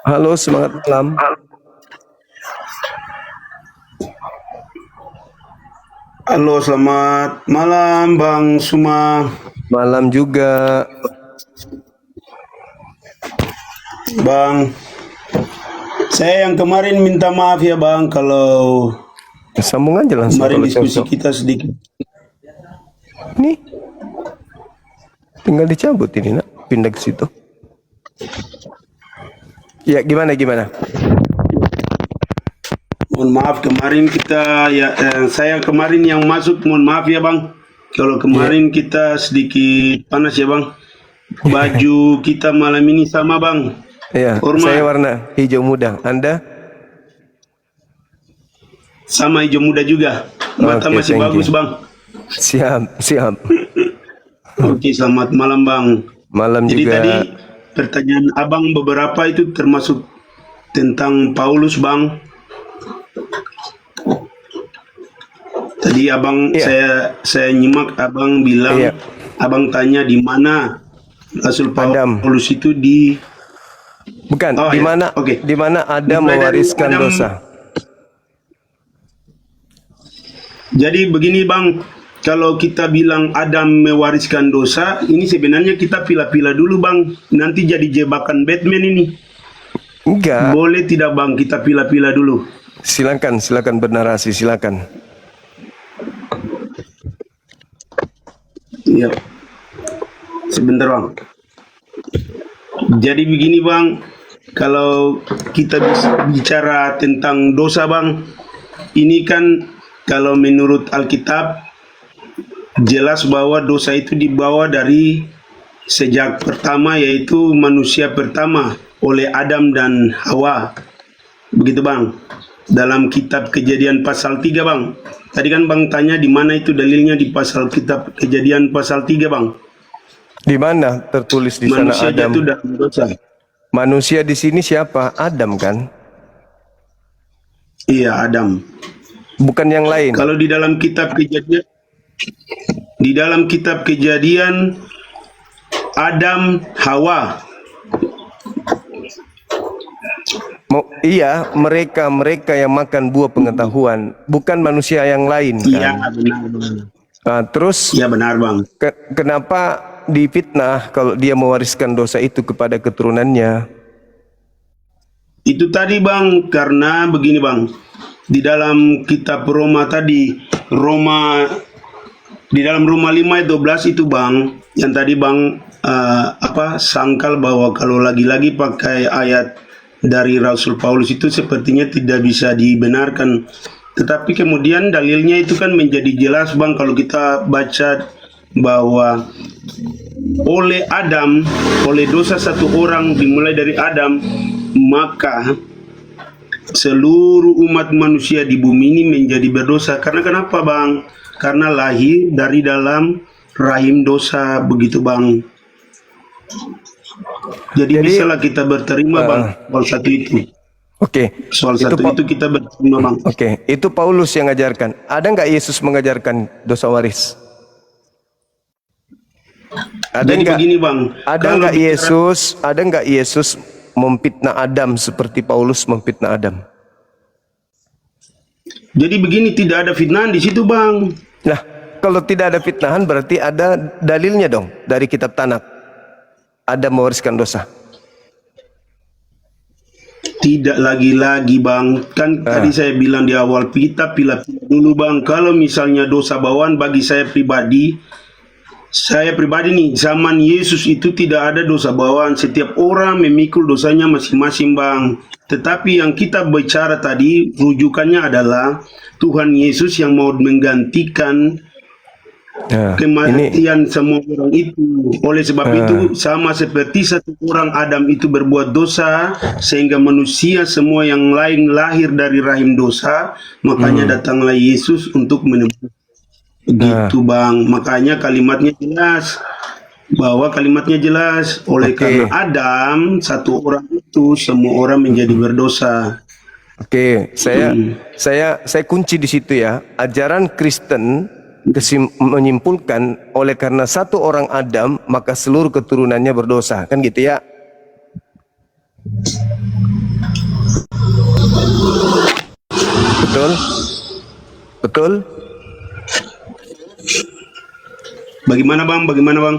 Halo, semangat malam. Halo, selamat malam Bang Suma. Malam juga. Bang, saya yang kemarin minta maaf ya Bang kalau Sambung aja langsung kemarin kalau diskusi cocok. kita sedikit. Nih, tinggal dicabut ini nak, pindah ke situ. Ya, gimana? Mohon maaf kemarin kita saya kemarin yang masuk, mohon maaf ya Bang. Kalau kemarin kita sedikit panas ya Bang. Baju kita malam ini sama Bang. Iya, saya Hormat. warna hijau muda. Anda? Sama hijau muda juga. Mata Oke, masih thank bagus you. Bang. Siap. Oke, selamat malam Bang. Malam Jadi juga. tadi pertanyaan Abang beberapa itu termasuk tentang Paulus Bang. Tadi Abang Iya. saya nyimak Abang bilang, Iya. Abang tanya di mana Rasul Adam. Paulus itu di Bukan, Oh di ya, mana oke. di mana Adam Dimulai dari mewariskan Adam. dosa. Jadi begini Bang, kalau kita bilang Adam mewariskan dosa, ini sebenarnya kita pilah-pilah dulu Bang. Nanti jadi jebakan Batman ini. Enggak. Boleh tidak Bang kita pilah-pilah dulu? Silakan bernarasi, silakan. Iya. Sebentar Bang. Jadi begini Bang, kalau kita bicara tentang dosa Bang, ini kan kalau menurut Alkitab jelas bahwa dosa itu dibawa dari sejak pertama, yaitu manusia pertama oleh Adam dan Hawa. Begitu Bang. Dalam kitab Kejadian pasal 3 Bang. Tadi kan Bang tanya di mana itu dalilnya di pasal kitab Kejadian pasal 3 Bang. Di mana tertulis di sana Manusia Adam? jatuh dalam dosa. Manusia di sini siapa? Adam kan? Iya, Adam. Bukan yang lain. Kalau di dalam kitab Kejadian Adam, Hawa. Iya, mereka yang makan buah pengetahuan, bukan manusia yang lain Iya, kan? benar. Nah, terus Iya, benar Bang. kenapa difitnah kalau dia mewariskan dosa itu kepada keturunannya? Itu tadi Bang, karena begini Bang. Di dalam kitab Roma tadi, di dalam Roma 5 ayat 12 itu Bang, yang tadi Bang sangkal bahwa kalau lagi-lagi pakai ayat dari Rasul Paulus itu sepertinya tidak bisa dibenarkan. Tetapi kemudian dalilnya itu kan menjadi jelas Bang kalau kita baca bahwa oleh Adam, oleh dosa satu orang dimulai dari Adam, maka seluruh umat manusia di bumi ini menjadi berdosa. Karena kenapa Bang? Karena lahir dari dalam rahim dosa, begitu Bang. Jadi bisalah kita berterima Bang soal satu itu. Oke. Soal satu itu kita berterima Bang. Oke, itu Paulus yang ngajarkan. Ada nggak Yesus mengajarkan dosa waris? Jadi begini Bang. Ada nggak Yesus memfitnah Adam seperti Paulus memfitnah Adam? Jadi begini, tidak ada fitnahan di situ Bang. Nah, kalau tidak ada fitnahan berarti ada dalilnya dong dari kitab Tanak. Adam mewariskan dosa. Tidak lagi-lagi Bang. Kan tadi saya bilang di awal, kita pilih-pilih dulu Bang. Kalau misalnya dosa bawaan bagi saya pribadi nih, zaman Yesus itu tidak ada dosa bawaan. Setiap orang memikul dosanya masing-masing Bang. Tetapi yang kita bicara tadi, rujukannya adalah Tuhan Yesus yang mau menggantikan kematian semua orang itu. Oleh sebab itu, sama seperti satu orang Adam itu berbuat dosa, sehingga manusia semua yang lain lahir dari rahim dosa, makanya datanglah Yesus untuk menebus. Begitu Bang, makanya kalimatnya jelas, oleh karena Adam, satu orang itu, semua orang menjadi berdosa. Oke, saya kunci di situ ya. Ajaran Kristen menyimpulkan oleh karena satu orang Adam maka seluruh keturunannya berdosa, kan gitu ya? Betul? Betul? Bagaimana bang? Bagaimana bang?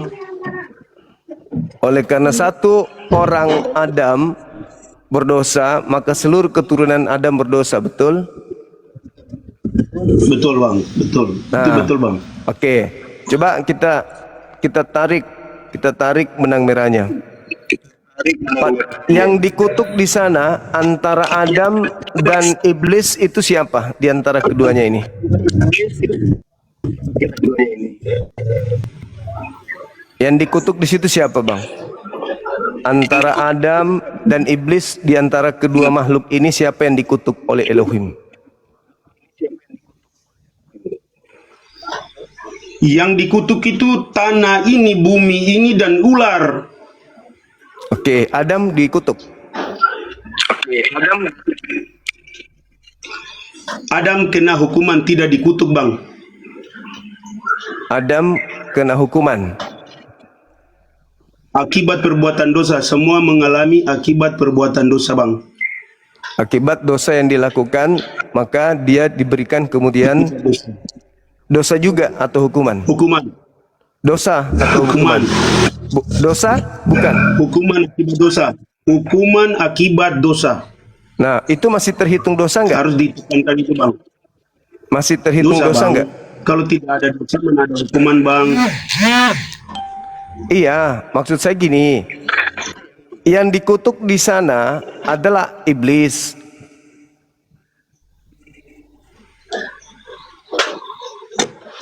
Oleh karena satu orang Adam berdosa, maka seluruh keturunan Adam berdosa, betul? Betul bang, betul. Itu Nah, betul bang. oke. Coba kita tarik benang merahnya. Yang dikutuk di sana antara Adam dan iblis itu siapa di antara keduanya ini? Yang dikutuk di situ siapa, Bang? Antara Adam dan iblis, di antara kedua makhluk ini siapa yang dikutuk oleh Elohim? Yang dikutuk itu tanah ini, bumi ini, dan ular. Oke, Adam dikutuk. Adam kena hukuman, tidak dikutuk bang. Adam kena hukuman. Akibat perbuatan dosa, semua mengalami akibat perbuatan dosa bang. Akibat dosa yang dilakukan, maka dia diberikan kemudian dosa juga atau hukuman? Hukuman. Dosa atau hukuman? Dosa? Bukan. Hukuman akibat dosa. Hukuman akibat dosa. Nah, itu masih terhitung dosa enggak? Harus ditekankan itu bang. Masih terhitung dosa bang. enggak? Kalau tidak ada dosa, mana ada hukuman bang? Iya, maksud saya gini. Yang dikutuk di sana adalah iblis.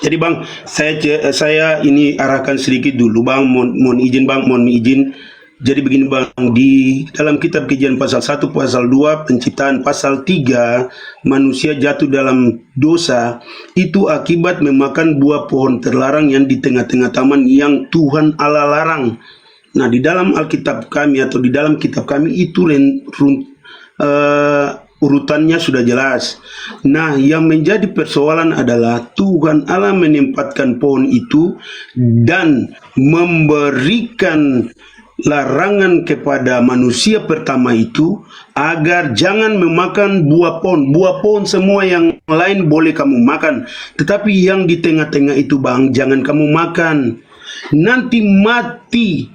Jadi bang, saya ini arahkan sedikit dulu bang, mohon izin. Jadi begini bang, di dalam kitab Kejadian pasal 1, pasal 2, penciptaan pasal 3, manusia jatuh dalam dosa, itu akibat memakan buah pohon terlarang yang di tengah-tengah taman yang Tuhan Allah larang. Nah, di dalam Alkitab kami atau di dalam kitab kami itu urutannya sudah jelas. Nah, yang menjadi persoalan adalah Tuhan Allah menempatkan pohon itu dan memberikan larangan kepada manusia pertama itu agar jangan memakan buah pohon. Buah pohon semua yang lain boleh kamu makan, tetapi yang di tengah-tengah itu bang, jangan kamu makan, nanti mati.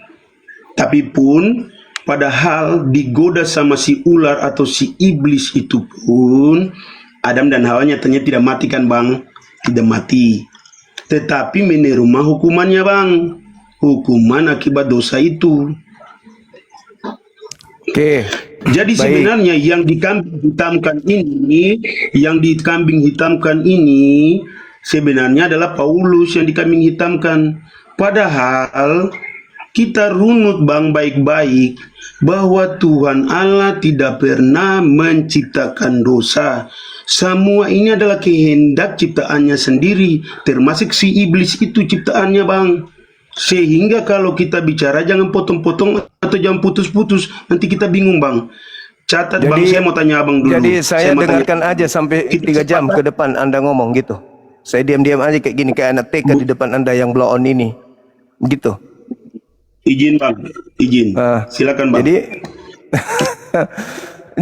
Tapi pun padahal digoda sama si ular atau si iblis itu pun Adam dan Hawa nyatanya tidak mati kan bang? Tidak mati. Tetapi menerima hukumannya bang. Hukuman akibat dosa itu. Oke. Jadi baik. sebenarnya yang dikambing hitamkan ini sebenarnya adalah Paulus yang dikambing hitamkan. Padahal kita runut bang baik-baik bahwa Tuhan Allah tidak pernah menciptakan dosa. Semua ini adalah kehendak ciptaannya sendiri, termasuk si iblis itu ciptaannya bang. Sehingga kalau kita bicara jangan potong-potong atau jangan putus-putus, nanti kita bingung bang. Catat bang, saya mau tanya abang dulu. Jadi saya dengarkan aja sampai 3 jam ke depan Anda ngomong gitu. Saya diam-diam aja kayak gini, kayak anak TK di depan Anda yang blow on ini. Gitu. Izin bang, izin. Silakan bang. Jadi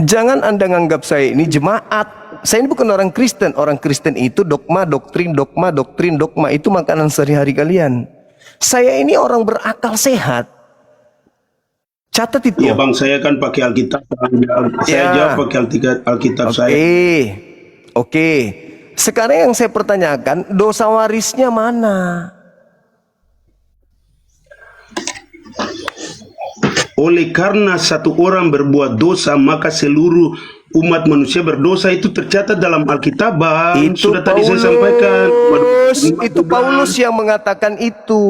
jangan Anda nganggap saya ini jemaat. Saya ini bukan orang Kristen. Orang Kristen itu dogma, doktrin, dogma itu makanan sehari-hari kalian. Saya ini orang berakal sehat. Catat itu. Ya bang, saya kan pakai Alkitab. Saya jawab pakai Alkitab saya. Oke. Sekarang yang saya pertanyakan, dosa warisnya mana? Oleh karena satu orang berbuat dosa, maka seluruh umat manusia berdosa, itu tercatat dalam Alkitab bang. Itu sudah Paulus, tadi saya sampaikan. Itu Paulus yang mengatakan itu.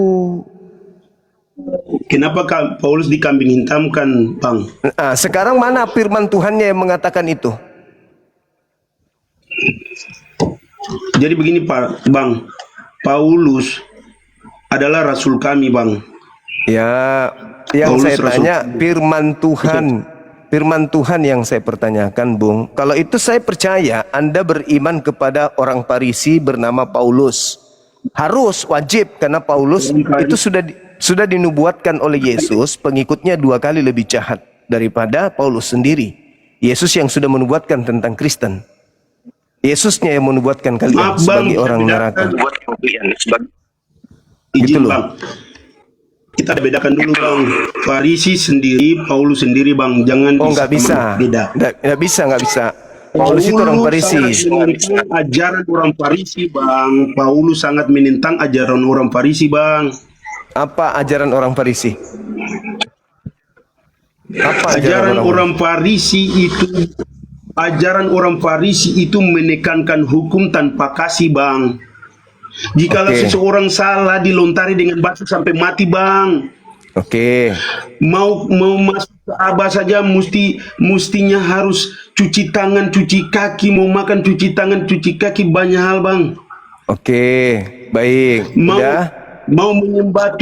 Kenapa Paulus dikambing hitamkan bang? Nah, sekarang mana firman Tuhannya yang mengatakan itu? Jadi begini Pak bang, Paulus adalah rasul kami bang. Ya, yang Paulus saya tanya firman Tuhan. Firman Tuhan yang saya pertanyakan, Bung. Kalau itu saya percaya Anda beriman kepada orang Farisi bernama Paulus. Harus, wajib, karena Paulus itu sudah dinubuatkan oleh Yesus, pengikutnya 2 kali lebih jahat daripada Paulus sendiri. Yesus yang sudah menubuatkan tentang Kristen. Yesusnya yang menubuatkan kalian Maaf bang, sebagai kita orang neraka. bedakan. Gitu Izin loh. bang, kita bedakan dulu bang. Farisi sendiri, Paulus sendiri bang. Jangan Oh, nggak bisa. beda. Nggak bisa. Paulus itu orang Farisi. sangat menentang ajaran orang Farisi bang. Paulus sangat menentang ajaran orang Farisi bang. Apa ajaran orang Farisi? Apa Ajaran orang Farisi itu, ajaran orang Farisi itu menekankan hukum tanpa kasih bang. Jikalau Oke. seseorang salah dilontari dengan batu sampai mati bang. Oke. Mau masuk ke Abah saja mestinya harus cuci tangan, cuci kaki, mau makan cuci tangan, cuci kaki, banyak hal bang. Oke. Baik. Udah. Mau menyembah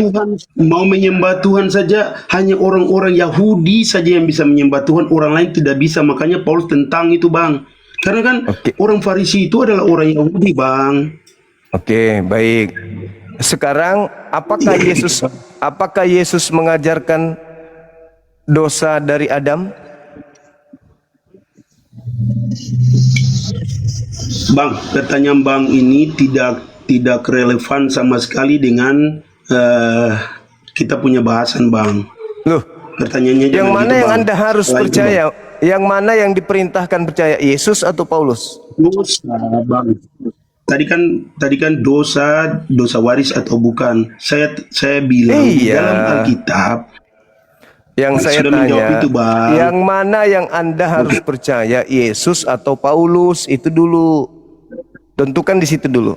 Tuhan saja hanya orang-orang Yahudi saja yang bisa menyembah Tuhan, orang lain tidak bisa. Makanya Paulus tentang itu bang, karena kan Oke. orang Farisi itu adalah orang Yahudi bang. Oke, baik. Sekarang apakah Yesus mengajarkan dosa dari Adam? Bang, pertanyaan bang ini tidak relevan sama sekali dengan kita punya bahasan bang. Loh, Pertanyaannya yang jangan mana gitu, yang bang. Anda harus Setelah itu, percaya? Yang mana yang diperintahkan percaya? Yesus atau Paulus? bang. Dosa, bang. Tadi kan dosa waris atau bukan? Saya bilang di Iya. dalam Alkitab. Yang saya Sudah menjawab tanya, itu, Bang. yang mana yang Anda harus percaya? Yesus atau Paulus? Itu dulu. Tentukan di situ dulu.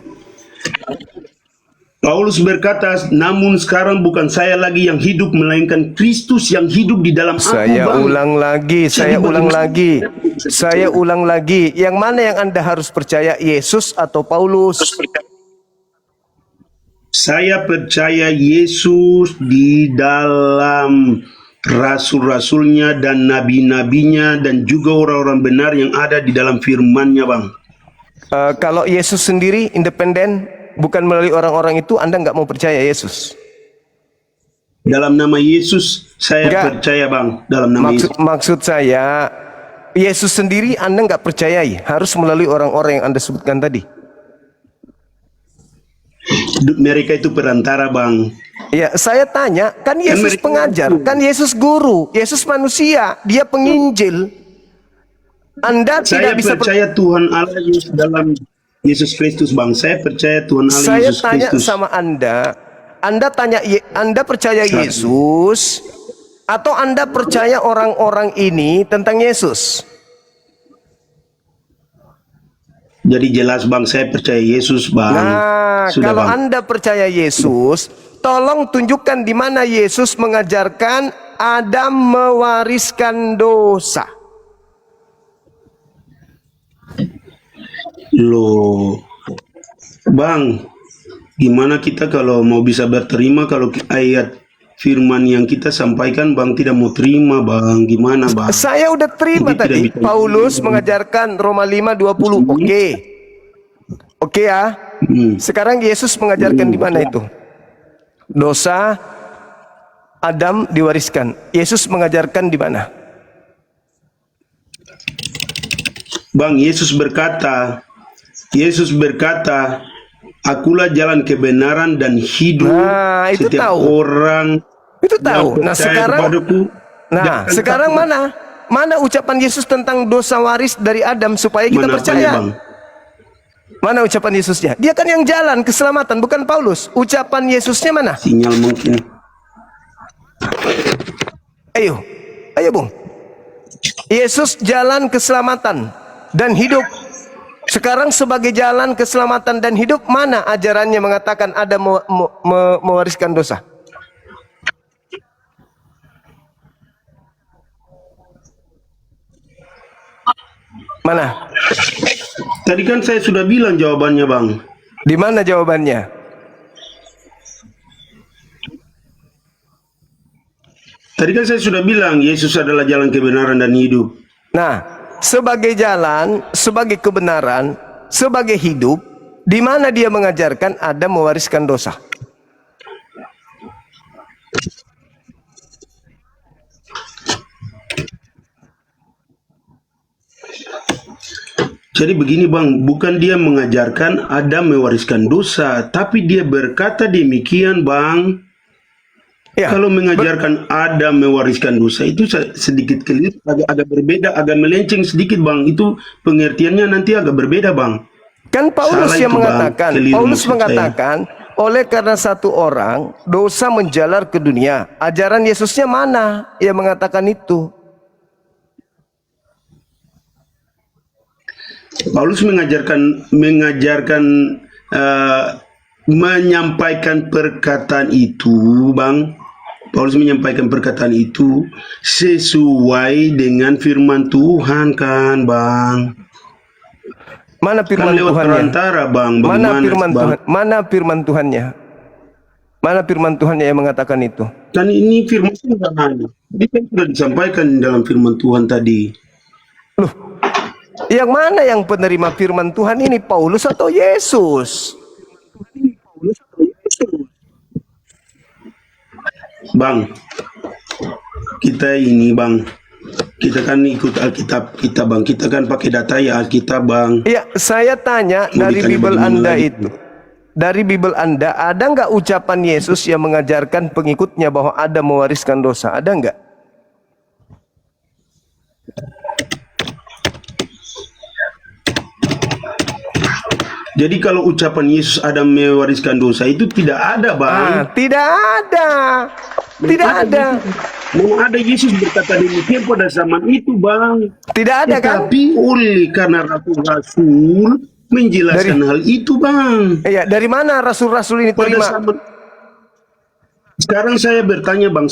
Paulus berkata, namun sekarang bukan saya lagi yang hidup, melainkan Kristus yang hidup di dalam aku, Saya bang. ulang lagi. Yang mana yang Anda harus percaya? Yesus atau Paulus? Saya percaya Yesus di dalam rasul-rasulnya dan nabi-nabinya dan juga orang-orang benar yang ada di dalam firman-Nya, bang. Kalau Yesus sendiri independen, bukan melalui orang-orang itu, Anda nggak mau percaya Yesus? Dalam nama Yesus saya Enggak. percaya, bang. Dalam nama Yesus. Maksud saya, Yesus sendiri Anda nggak percayai, harus melalui orang-orang yang Anda sebutkan tadi. Mereka itu perantara, bang. Ya, saya tanya, kan Yesus mereka pengajar, itu. kan Yesus guru, Yesus manusia, dia penginjil. Anda Saya tidak bisa percaya Tuhan Allah Yesus dalam Yesus Kristus, bang. Saya percaya Tuhan Allah Saya Yesus tanya Kristus. sama Anda tanya, Anda percaya Yesus atau Anda percaya orang-orang ini tentang Yesus? Jadi jelas, bang, saya percaya Yesus, bang. Nah, Sudah, kalau bang. Anda percaya Yesus, tolong tunjukkan di mana Yesus mengajarkan Adam mewariskan dosa. Loh, bang, gimana kita kalau mau bisa berterima kalau ayat firman yang kita sampaikan, bang, tidak mau terima, bang? Gimana, bang? Saya udah terima Jadi tidak tadi. bisa. Paulus mengajarkan Roma 5:20. Oke. Oke ya. Sekarang Yesus mengajarkan di mana itu? Dosa Adam diwariskan. Yesus mengajarkan di mana? Bang, Yesus berkata, akulah jalan kebenaran dan hidup. Nah, itu Setiap tahu. orang Itu yang tahu. Nah, percaya sekarang kepadaku, jangan sekarang takut. mana ucapan Yesus tentang dosa waris dari Adam supaya kita Mana percaya? apanya, bang? Mana ucapan Yesusnya? Dia kan yang jalan keselamatan, bukan Paulus. Ucapan Yesusnya mana? Sinyal mungkin. Ayo, Bung. Yesus jalan keselamatan dan hidup. Sekarang sebagai jalan keselamatan dan hidup, mana ajarannya mengatakan ada mewariskan dosa? Mana? Tadi kan saya sudah bilang jawabannya, bang. Di mana jawabannya? Tadi kan saya sudah bilang Yesus adalah jalan kebenaran dan hidup. Nah, sebagai jalan, sebagai kebenaran, sebagai hidup, di mana dia mengajarkan ada mewariskan dosa? Jadi begini bang, bukan dia mengajarkan Adam mewariskan dosa, tapi dia berkata demikian bang. Ya, Kalau mengajarkan Adam mewariskan dosa itu sedikit keliru, agak berbeda, agak melenceng sedikit bang. Itu pengertiannya nanti agak berbeda bang. kan Paulus Salah yang itu, Bang. mengatakan, Keliru Paulus maksud saya. mengatakan, oleh karena satu orang dosa menjalar ke dunia. Ajaran Yesusnya mana yang mengatakan itu? Paulus menyampaikan perkataan itu, Bang. Paulus menyampaikan perkataan itu sesuai dengan firman Tuhan kan, Bang. Mana Kan firman lewat Tuhannya? perantara, Bang. Mana Bagaimana, firman Bang? Tuhan? Mana firman Tuhannya? Mana firman Tuhannya yang mengatakan itu? Kan ini firman Tuhan. Ini kan sudah disampaikan dalam firman Tuhan tadi. Loh, yang mana yang penerima firman Tuhan ini, Paulus atau Yesus? Bang, kita ini Bang, kita kan ikut Alkitab kita Bang, kita kan pakai data ya Alkitab Bang. Ya, saya tanya Mau dari ditanya Bible bagaimana Anda lagi? itu. Dari Bible Anda, ada nggak ucapan Yesus yang mengajarkan pengikutnya bahwa Adam mewariskan dosa? Ada nggak? Jadi kalau ucapan Yesus Adam mewariskan dosa itu tidak ada Bang. Tidak ada. Tidak ada. Mau ada Yesus berkata demikian pada zaman itu Bang. Tidak ada kan? Tapi oleh karena rasul-rasul menjelaskan hal itu Bang. Ya, dari mana rasul-rasul ini Pada terima? zaman Sekarang saya bertanya bang,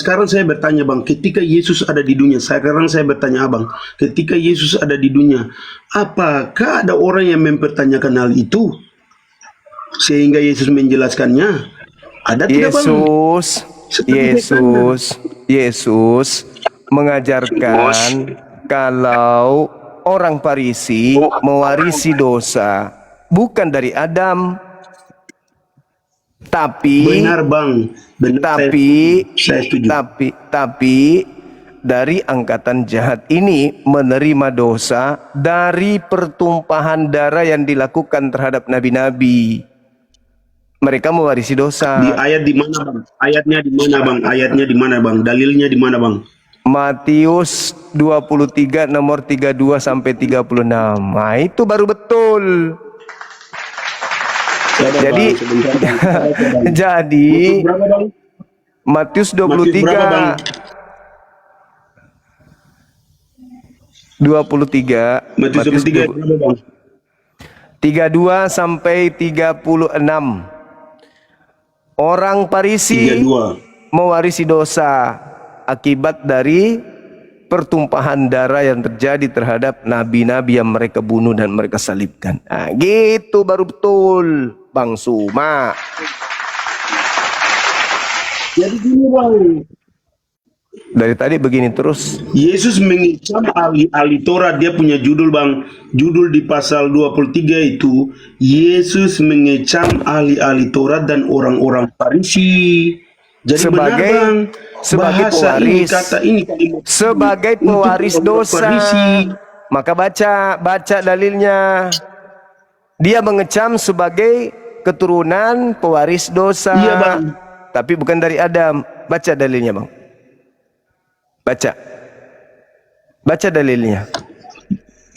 ketika Yesus ada di dunia, sekarang saya bertanya abang, ketika Yesus ada di dunia, apakah ada orang yang mempertanyakan hal itu? Sehingga Yesus menjelaskannya? Ada tidak bang? Yesus mengajarkan kalau orang Farisi mewarisi dosa bukan dari Adam, tapi Benar bang, benar, saya setuju. tapi dari angkatan jahat ini menerima dosa dari pertumpahan darah yang dilakukan terhadap nabi-nabi. Mereka mewarisi dosa. Di ayat di mana bang? Ayatnya di mana bang? Ayatnya di mana bang? Dalilnya di mana bang? Matius 23 nomor 32 sampai 36. Nah, itu baru betul. Jadi jadi Matius 23 Matius 23 32 sampai 36. Orang Farisi 32. mewarisi dosa akibat dari pertumpahan darah yang terjadi terhadap nabi-nabi yang mereka bunuh dan mereka salibkan. Nah, gitu baru betul, Bang Suma. Jadi gini bang, Dari tadi begini terus. Yesus mengecam ahli Taurat, dia punya judul bang, judul di pasal 23 itu, Yesus mengecam ahli Taurat dan orang-orang Farisi. Jadi Sebagai- benar bang, sebagai bahasa ini, pewaris. kata ini, kalimat Sebagai untuk pewaris orang dosa. Farisi. Maka baca dalilnya. Dia mengecam sebagai keturunan pewaris dosa. Iya, Bang. Tapi bukan dari Adam. Baca dalilnya, Bang. Baca dalilnya.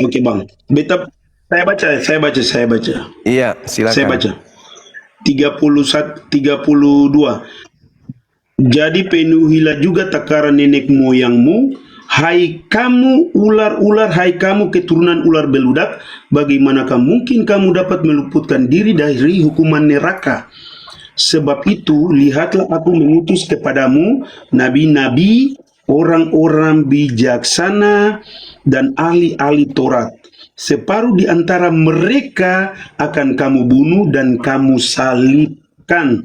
Oke bang, beta saya baca. Iya, silakan. Saya baca. 32. Jadi penuhilah juga takaran nenek moyangmu, hai kamu ular-ular, hai kamu keturunan ular beludak, bagaimanakah mungkin kamu dapat meluputkan diri dari hukuman neraka? Sebab itu, lihatlah aku mengutus kepadamu nabi-nabi, orang-orang bijaksana, dan ahli-ahli Taurat. Separuh di antara mereka akan kamu bunuh dan kamu salibkan.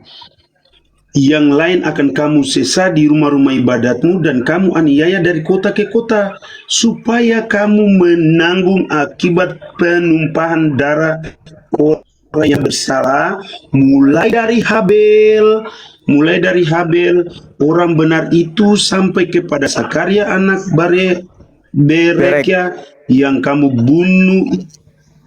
Yang lain akan kamu sesa di rumah-rumah ibadatmu dan kamu aniaya dari kota ke kota, supaya kamu menanggung akibat penumpahan darah orang yang bersalah, mulai dari Habel orang benar itu sampai kepada Sakaria anak Berekia yang kamu bunuh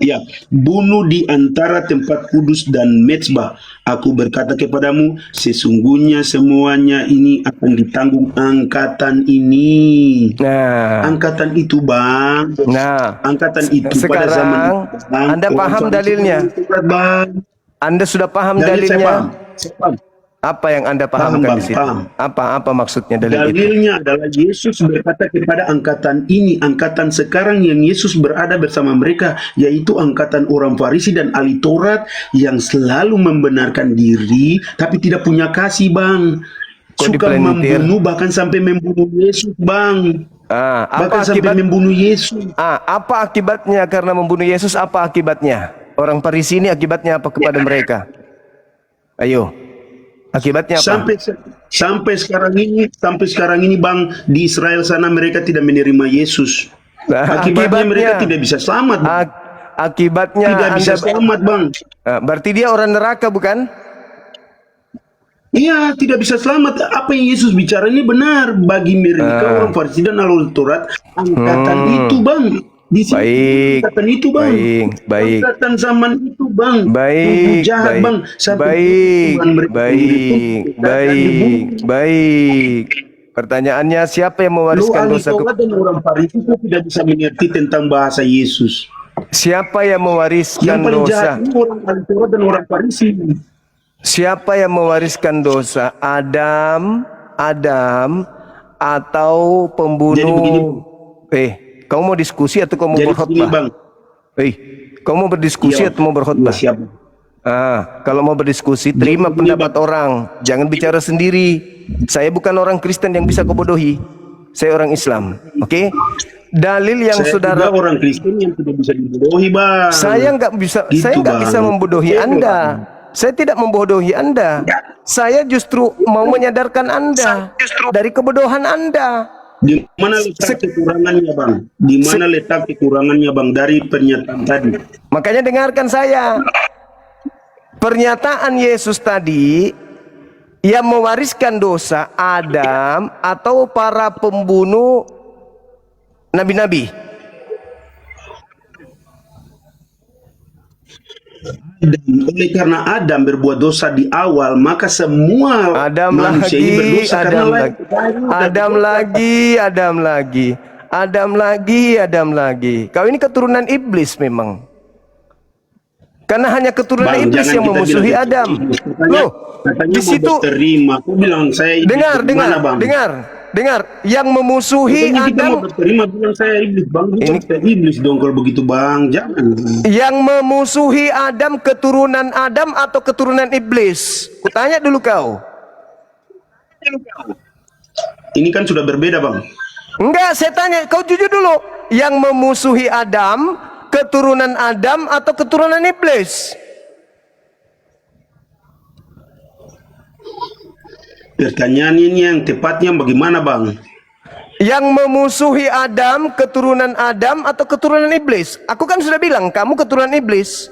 Ya, bunuh di antara tempat kudus dan mezbah. Aku berkata kepadamu, sesungguhnya semuanya ini akan ditanggung angkatan ini. Nah, Angkatan itu, Bang. nah, Angkatan itu pada zaman sekarang itu, Bang. Anda Orang paham Farisi dalilnya? berat, Bang. Anda sudah paham Dalil saya paham. dalilnya? Saya paham. Apa yang Anda Paham, pahamkan Bang, di situ? paham. Apa maksudnya dalil itu? Dalilnya adalah Yesus berkata kepada angkatan ini, angkatan sekarang yang Yesus berada bersama mereka, yaitu angkatan orang Farisi dan ahli Taurat yang selalu membenarkan diri, tapi tidak punya kasih, Bang. Kok Suka dipelintir? membunuh, bahkan sampai membunuh Yesus, Bang. Apa Bahkan sampai akibat? membunuh Yesus. Apa akibatnya karena membunuh Yesus? Apa akibatnya? Orang Farisi ini akibatnya apa kepada mereka? Ayo, akibatnya apa? Sampai sekarang ini, Bang, di Israel sana mereka tidak menerima Yesus. Nah, Akibatnya mereka tidak bisa selamat, Bang. Akibatnya Tidak bisa Anda, selamat, Bang. berarti dia orang neraka bukan? Iya, tidak bisa selamat. Apa yang Yesus bicara ini benar bagi mereka orang Farisi dan ahli Taurat. Angkatan itu, Bang. Di sini Baik, angkatan itu, Bang. baik. Angkatan zaman itu, Bang. Baik, Jahat, baik, Bang. Sampai baik, Tuhan mereka baik, baik, baik. Pertanyaannya, siapa yang Lo mewariskan ahli dosa Taurat dan orang Farisi itu tidak bisa mengerti tentang bahasa Yesus. Siapa yang Yang mewariskan paling dosa? jahat itu orang ahli Taurat dan orang Farisi. Siapa yang mewariskan dosa? Adam atau Jadi begini, pembunuh? Kamu mau diskusi atau kamu mau jadi begini, berkhutbah? Bang. Kamu mau berdiskusi Iya, atau mau berkhutbah? siap. Kalau mau berdiskusi, terima Jadi begini, pendapat orang. Jangan bicara sendiri. Saya bukan orang Kristen yang bisa kau bodohi. Saya orang Islam. Oke? Dalil yang Saya saudara, juga orang Kristen yang tidak bisa dibodohi, Bang. saya nggak bisa, Gitu, saya nggak Bang. bisa membodohi Gitu, Anda. Bang. Saya tidak membodohi Anda. Saya justru mau menyadarkan Anda dari kebodohan Anda. Di mana letak kekurangannya, Bang? Di mana letak kekurangannya, Bang, dari pernyataan tadi? Makanya dengarkan saya. Pernyataan Yesus tadi, yang mewariskan dosa Adam atau para pembunuh nabi-nabi. Dan oleh karena Adam berbuat dosa di awal, maka semua manusia ini berdosa karena Adam lagi. Kau ini keturunan iblis memang. Karena hanya keturunan Bang, iblis jangan yang kita memusuhi bilang Adam. katanya Di mau situ berterima. Aku bilang saya iblis. Bagaimana, Bang? dengar. Yang memusuhi Katanya kita Adam, mau berterima, bilang saya iblis, Bang. Kita iblis dong kalau begitu, Bang. Jangan. yang memusuhi Adam keturunan Adam atau keturunan iblis? Kutanya dulu kau. Ini kan sudah berbeda, Bang. Enggak, saya tanya, kau jujur dulu. Yang memusuhi Adam, keturunan Adam atau keturunan iblis? Pertanyaan ini yang tepatnya bagaimana, Bang? Yang memusuhi Adam, keturunan Adam atau keturunan iblis? Aku kan sudah bilang, kamu keturunan iblis.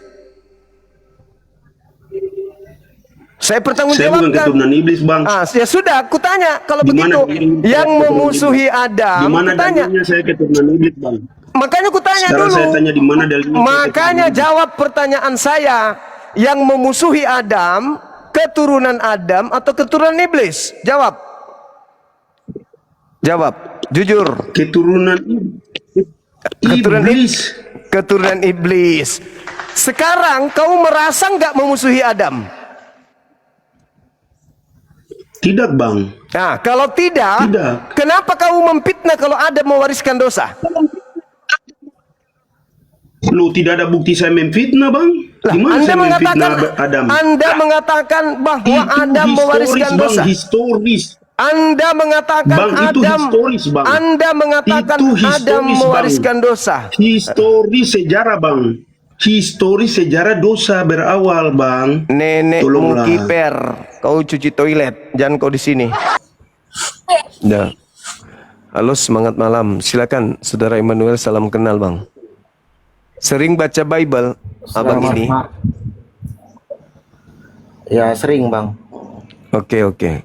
Saya Saya bukan pertanggungjawabkan. keturunan iblis, Bang. Ya sudah, aku tanya. Kalau Di mana begitu, dalilnya yang saya memusuhi keturunan iblis? Adam, Di mana aku tanya. dalilnya saya keturunan iblis, Bang? Makanya aku tanya Sekarang dulu. saya tanya di mana dalilnya saya Makanya keturunan iblis? jawab pertanyaan saya. Yang memusuhi Adam, keturunan Adam atau keturunan iblis? Jawab. Jawab. Jujur. Keturunan Keturunan iblis. Keturunan iblis. Sekarang kau merasa nggak memusuhi Adam? Tidak, Bang. Nah, kalau tidak, Tidak. kenapa kau memfitnah kalau Adam mewariskan dosa? Lu tidak ada bukti saya memfitnah, Bang. Lah, Gimana Anda saya mengatakan memfitnah Adam? Anda mengatakan bahwa Itu Adam mewariskan historis, dosa. Bang, historis. Anda mengatakan Bang, itu Adam historis, Bang. Anda mengatakan Itu historis, Adam Bang. mewariskan dosa. Historis sejarah, Bang. Historis sejarah dosa berawal, Bang. Nenekmu Tolonglah. kiper, kau cuci toilet, jangan kau di sini. Dah. Halo, semangat malam. Silakan, Saudara Immanuel, salam kenal, Bang. Sering baca Bible, abang ini? Ya sering, Bang. Oke.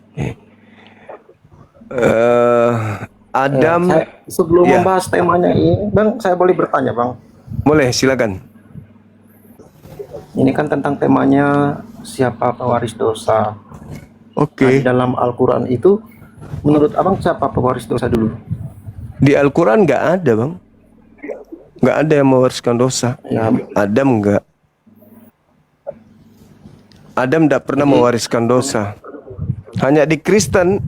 Adam, Sebelum Ya. membahas temanya ini, Bang, saya boleh bertanya, Bang? boleh, silakan. Ini kan tentang temanya siapa pewaris dosa. Nah, di Oke. dalam Al-Quran itu, menurut abang siapa pewaris dosa dulu? Di Al-Quran nggak ada, Bang. Nggak ada yang mewariskan dosa. Ya, Adam nggak. Adam tidak pernah jadi mewariskan dosa. Hanya di Kristen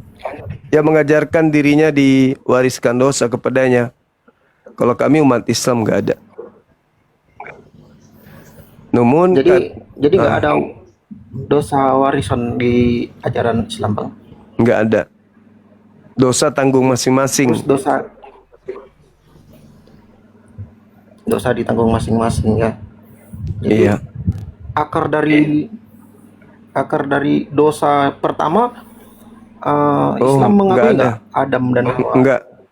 yang mengajarkan dirinya diwariskan dosa kepadanya. Kalau kami umat Islam nggak ada. Namun jadi nggak ada dosa warisan di ajaran Islam, bang. nggak ada. Dosa tanggung Terus masing-masing. dosa ditanggung masing-masing ya. Jadi Iya. akar dari dosa pertama, Islam nggak mengakui ada. nggak Adam dan Hawa?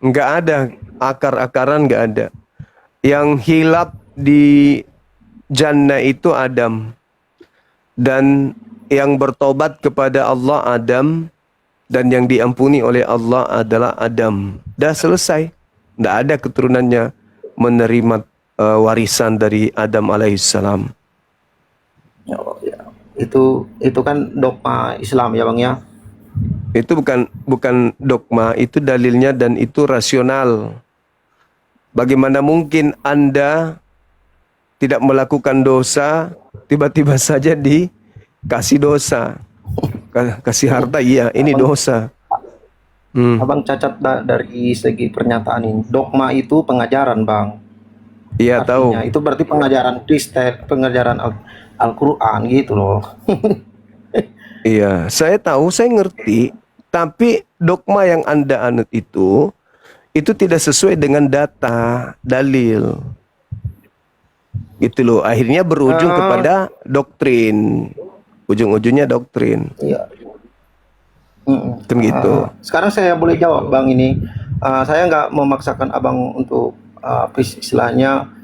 Nggak ada. Akar-akaran nggak ada. Yang hilap di jannah itu Adam. Dan yang bertobat kepada Allah Adam. Dan yang diampuni oleh Allah adalah Adam. Dah selesai. Nggak ada keturunannya menerima warisan dari Adam alaihissalam. Ya, ya. Itu kan dogma Islam ya, bang ya. Itu bukan dogma, itu dalilnya dan itu rasional. Bagaimana mungkin Anda tidak melakukan dosa, tiba-tiba saja dikasih dosa. Kasih harta, iya, ini dosa. Abang cacat dari segi pernyataan ini. Dogma itu pengajaran, bang. Iya, tahu. Artinya itu berarti pengajaran Kristen, pengajaran Al-Quran gitu loh. Iya, saya tahu, saya ngerti. Tapi dogma yang Anda anut itu tidak sesuai dengan data, dalil. Gitu loh. Akhirnya berujung kepada doktrin. Ujung-ujungnya doktrin. Iya. Kan gitu. Sekarang saya boleh jawab, bang, ini. Saya nggak memaksakan abang untuk istilahnya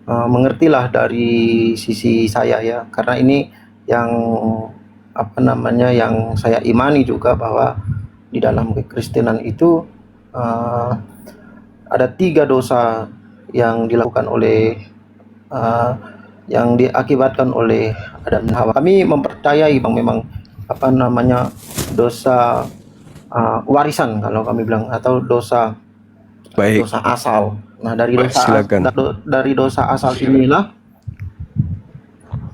mengertilah dari sisi saya ya, karena ini yang yang saya imani juga, bahwa di dalam kekristenan itu ada 3 dosa yang dilakukan oleh yang diakibatkan oleh Adam dan Hawa. Kami mempercayai, bang, memang dosa warisan kalau kami bilang, atau dosa Baik. asal. Nah, Silakan. dari dosa asal inilah.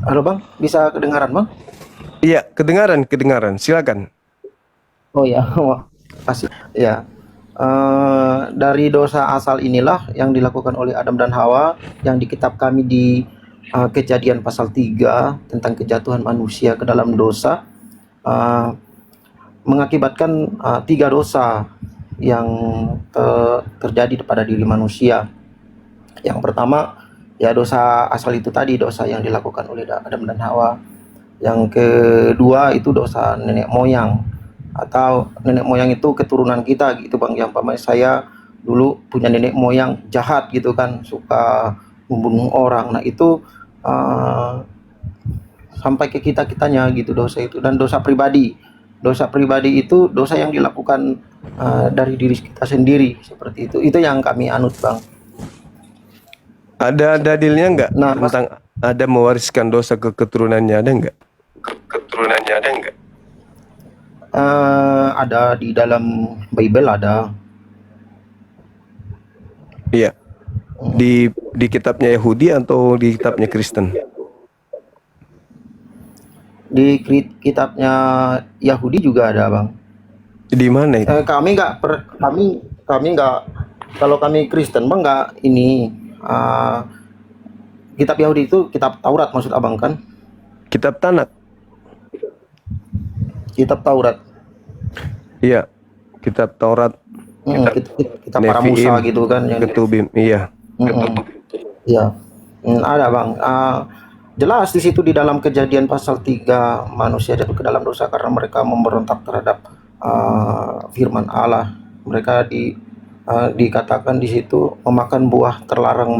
Halo, bang, bisa kedengaran, bang? Iya, kedengaran. Silakan. Oh ya, wah, kasih. Ya, dari dosa asal inilah yang dilakukan oleh Adam dan Hawa, yang di kitab kami di Kejadian pasal 3 tentang kejatuhan manusia ke dalam dosa, mengakibatkan 3 dosa yang terjadi pada diri manusia. Yang pertama, ya, dosa asal itu tadi, dosa yang dilakukan oleh Adam dan Hawa. Yang kedua itu dosa nenek moyang, atau nenek moyang itu keturunan kita gitu, bang. Yang paman saya dulu punya nenek moyang jahat gitu kan, suka membunuh orang. Nah, itu sampai ke kitanya gitu dosa itu. Dan dosa pribadi itu dosa yang dilakukan dari diri kita sendiri, seperti itu yang kami anut, bang. Ada dalilnya nggak tentang ada mewariskan dosa ke keturunannya, ada nggak? Ada di dalam Bible, ada. Iya. Di kitabnya Yahudi atau di kitabnya Kristen? Di kitabnya Yahudi juga ada, bang. Di mana itu? Kami nggak, kalau kami Kristen, bang, nggak ini. Kitab Yahudi itu kitab Taurat maksud abang kan? Kitab Tanakh. Kitab Taurat. Iya, kitab Taurat. Kitab para Musa gitu kan, yang Ketubim, iya. Iya. Ada, bang. Jelas di situ di dalam Kejadian pasal 3, manusia jatuh ke dalam dosa karena mereka memberontak terhadap firman Allah. Mereka dikatakan di situ memakan buah terlarang,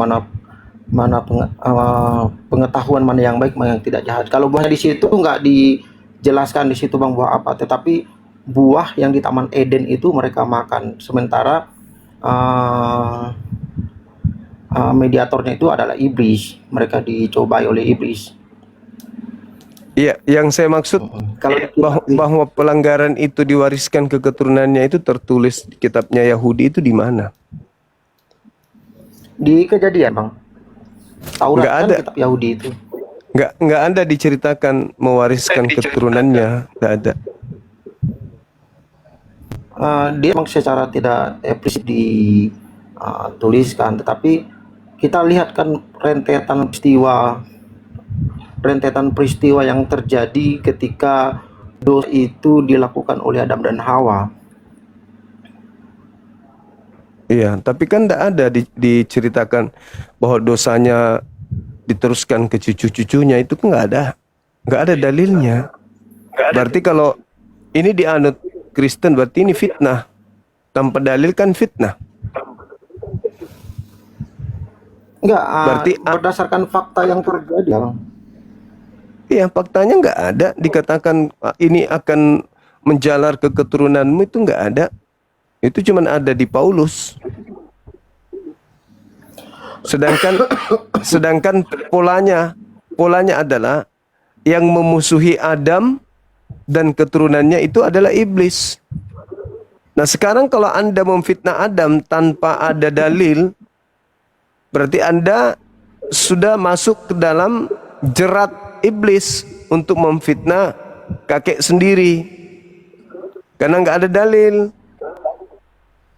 pengetahuan mana yang baik, mana yang tidak jahat. Kalau buahnya di situ nggak dijelaskan di situ, bang, buah apa, tetapi buah yang di Taman Eden itu mereka makan. Sementara mediatornya itu adalah iblis. Mereka dicobai oleh iblis. Iya, yang saya maksud Kalau bahwa pelanggaran itu diwariskan ke keturunannya itu tertulis di kitabnya Yahudi itu di mana? di Kejadian, Bang. Taurat Nggak kan ada. kitab Yahudi itu. Nggak ada diceritakan mewariskan keturunannya, nggak ada. Dia memang secara tidak eksplisit dituliskan, tetapi kita lihat kan rentetan peristiwa yang terjadi ketika dosa itu dilakukan oleh Adam dan Hawa. Iya, tapi kan nggak ada diceritakan bahwa dosanya diteruskan ke cucu-cucunya, itu kan nggak ada dalilnya. Berarti kalau ini dianut Kristen berarti ini fitnah. Tanpa dalil kan fitnah. Enggak, Berarti berdasarkan fakta yang terjadi, Bang. iya, faktanya nggak ada dikatakan ini akan menjalar ke keturunanmu, itu nggak ada. Itu cuman ada di Paulus. Sedangkan polanya adalah yang memusuhi Adam dan keturunannya itu adalah iblis. Nah, sekarang kalau Anda memfitnah Adam tanpa ada dalil, berarti Anda sudah masuk ke dalam jerat iblis untuk memfitnah kakek sendiri. Karena nggak ada dalil.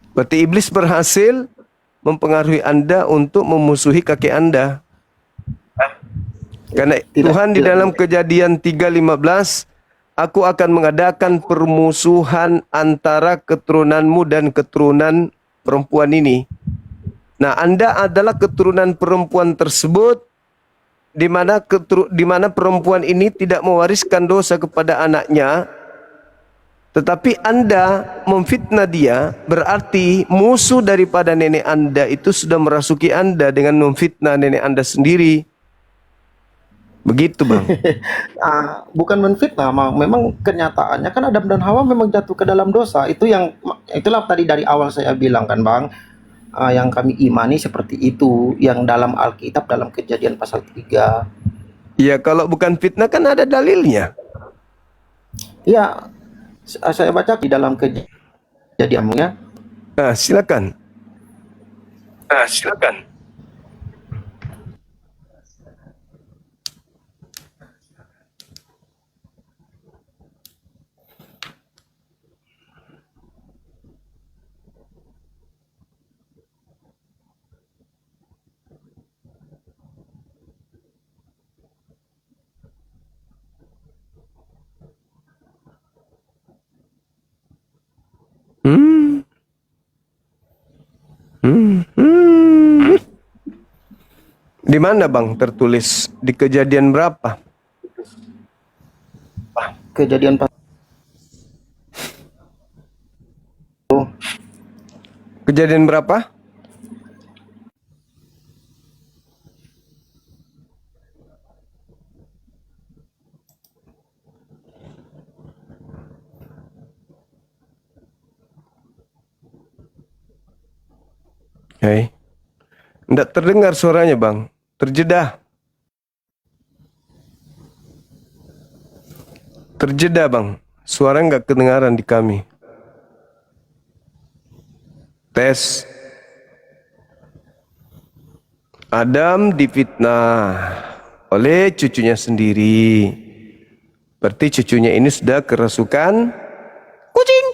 Berarti iblis berhasil mempengaruhi Anda untuk memusuhi kakek Anda. Karena Tuhan di dalam Kejadian 3:15, aku akan mengadakan permusuhan antara keturunanmu dan keturunan perempuan ini. Nah, Anda adalah keturunan perempuan tersebut, di mana perempuan ini tidak mewariskan dosa kepada anaknya, tetapi Anda memfitnah dia, berarti musuh daripada nenek Anda itu sudah merasuki Anda dengan memfitnah nenek Anda sendiri. Begitu, Bang. Bukan menfitnah, memang kenyataannya kan Adam dan Hawa memang jatuh ke dalam dosa. Itulah tadi dari awal saya bilang kan, Bang. Yang kami imani seperti itu, yang dalam Alkitab dalam Kejadian pasal 3. Ya, kalau bukan fitnah kan ada dalilnya. Ya, saya baca di dalam Kejadian ya. Nah, silakan. Di mana, Bang, tertulis? Di Kejadian berapa? Kejadian Kejadian berapa? Hei. Tidak terdengar suaranya, Bang. Terjeda. Terjeda, Bang. Suara nggak kedengaran di kami. Tes. Adam difitnah oleh cucunya sendiri. Berarti cucunya ini sudah kerasukan kucing.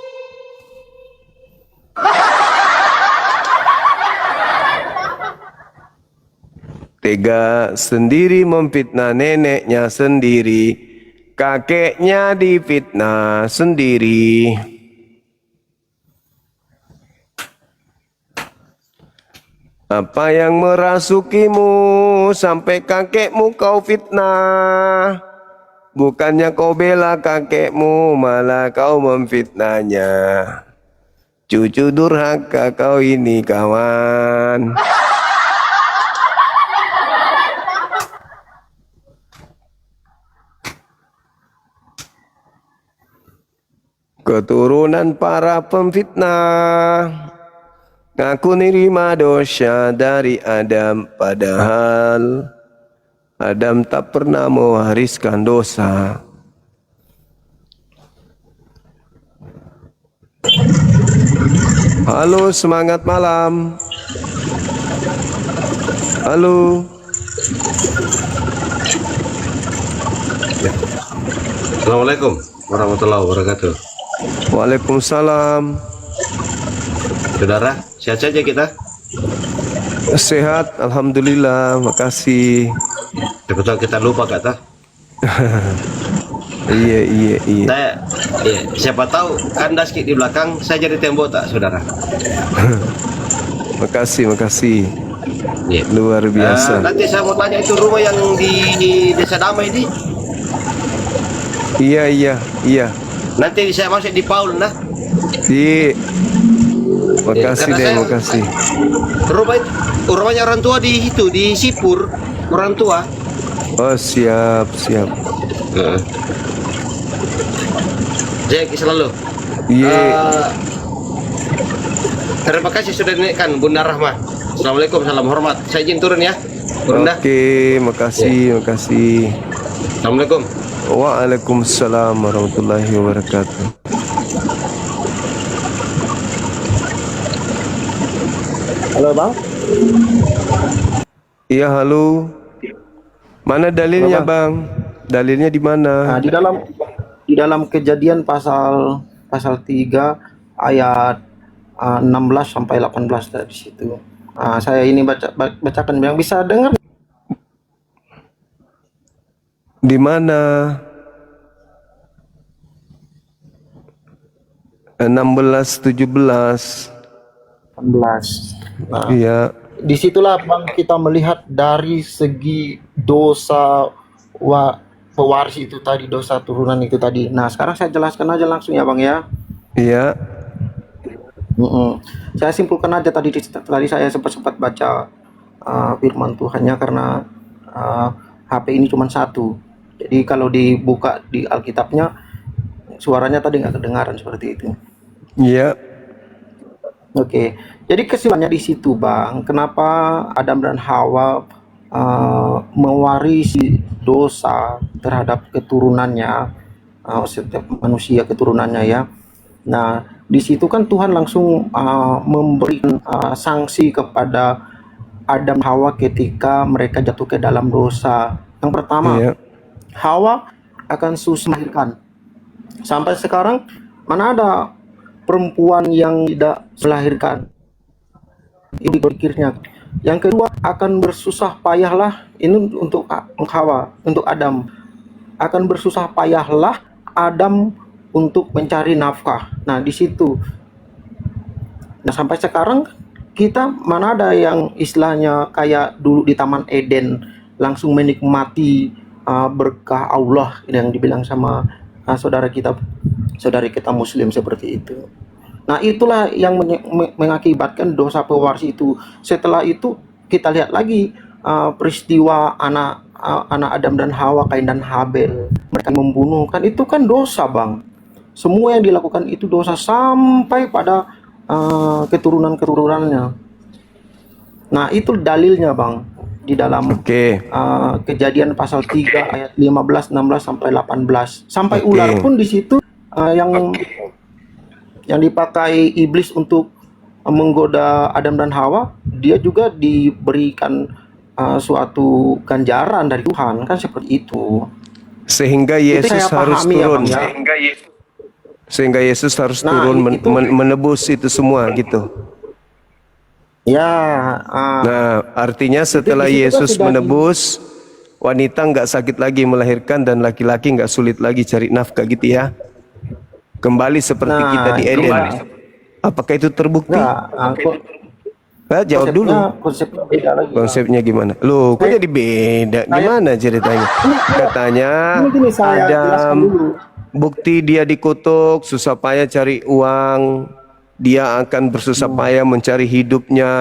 Tega sendiri memfitnah neneknya sendiri, kakeknya difitnah sendiri. Apa yang merasukimu sampai kakekmu kau fitnah? Bukannya kau bela kakekmu, malah kau memfitnahnya. Cucu durhaka kau ini, kawan. Keturunan para pemfitnah, ngaku nerima dosa dari Adam, padahal Adam tak pernah mewariskan dosa. Halo, semangat malam. Halo. Assalamualaikum warahmatullahi wabarakatuh. Waalaikumsalam. Saudara, sehat saja kita. Sehat, alhamdulillah. Makasih. Kebetulan kita lupa kata. Iya. Siapa tahu kandas di belakang, saya jadi tembok tak, saudara? Makasih. Iya. Luar biasa. Nanti saya mau tanya itu rumah yang di Desa Damai ini. Iya. Nanti saya masuk di Paul, nah. Iya. Makasih Karena deh, saya- makasih. Rumahnya orang tua di itu, di Sipur, orang tua. Oh, siap. Jack selalu. Iya. Terima kasih sudah dinaikkan Bunda Rahma. Assalamualaikum, salam hormat. Saya izin turun ya, Bunda. Oke, makasih. Assalamualaikum. Waalaikumsalam warahmatullahi wabarakatuh. Halo bang. Iya, halo. Mana dalilnya, Halo, Bang? Dalilnya di Nah, mana? di dalam Kejadian pasal 3 ayat 16 sampai 18 dari situ. Saya ini bacakan yang bisa dengar. Di mana? 16, 17. 18. Nah, Iya. disitulah bang kita melihat dari segi dosa pewaris itu tadi, dosa turunan itu tadi. Nah, sekarang saya jelaskan aja langsung ya bang ya. Iya. Saya simpulkan aja tadi saya sempat baca firman Tuhannya karena HP ini cuma satu. Jadi kalau dibuka di Alkitabnya suaranya tadi nggak kedengaran seperti itu. Iya. Oke, jadi kesimpulannya di situ bang, kenapa Adam dan Hawa mewarisi dosa terhadap keturunannya, setiap manusia keturunannya ya. Nah, di situ kan Tuhan langsung memberikan sanksi kepada Adam dan Hawa ketika mereka jatuh ke dalam dosa. Yang pertama, Iya. Hawa akan susah melahirkan. Sampai sekarang mana ada perempuan yang tidak melahirkan. Itu pikirnya. Yang kedua, akan bersusah payahlah ini untuk Hawa, untuk Adam. Akan bersusah payahlah Adam untuk mencari nafkah. Nah, di situ. Nah, sampai sekarang kita mana ada yang istilahnya kayak dulu di Taman Eden langsung menikmati berkah Allah yang dibilang sama saudari kita Muslim seperti itu. Nah, itulah yang mengakibatkan dosa pewaris itu. Setelah itu kita lihat lagi peristiwa anak Adam dan Hawa, Kain dan Habel. Mereka membunuh, kan itu kan dosa bang. Semua yang dilakukan itu dosa sampai pada keturunan-keturunannya. Nah, itu dalilnya bang di dalam Oke. Kejadian pasal 3 ayat 15, 16 sampai 18. Sampai Oke. ular pun di situ yang dipakai iblis untuk menggoda Adam dan Hawa, dia juga diberikan suatu ganjaran dari Tuhan, kan seperti itu. Sehingga Itu Yesus saya harus pahami ya, turun. Bang, ya. Sehingga Yesus harus Nah, turun itu- menebus itu semua gitu. Ya, Nah, artinya setelah di situ kan Yesus sudah menebus, wanita nggak sakit lagi melahirkan dan laki-laki nggak sulit lagi cari nafkah gitu ya. Kembali seperti Nah, kita di Eden. Apakah itu terbukti? Jawab dulu. Konsepnya beda lagi. Konsepnya gimana? Loh, kok jadi beda? Gimana ceritanya? Katanya Gini, saya jelaskan Adam, dulu. bukti dia dikutuk, susah payah cari uang, dia akan bersusah payah mencari hidupnya.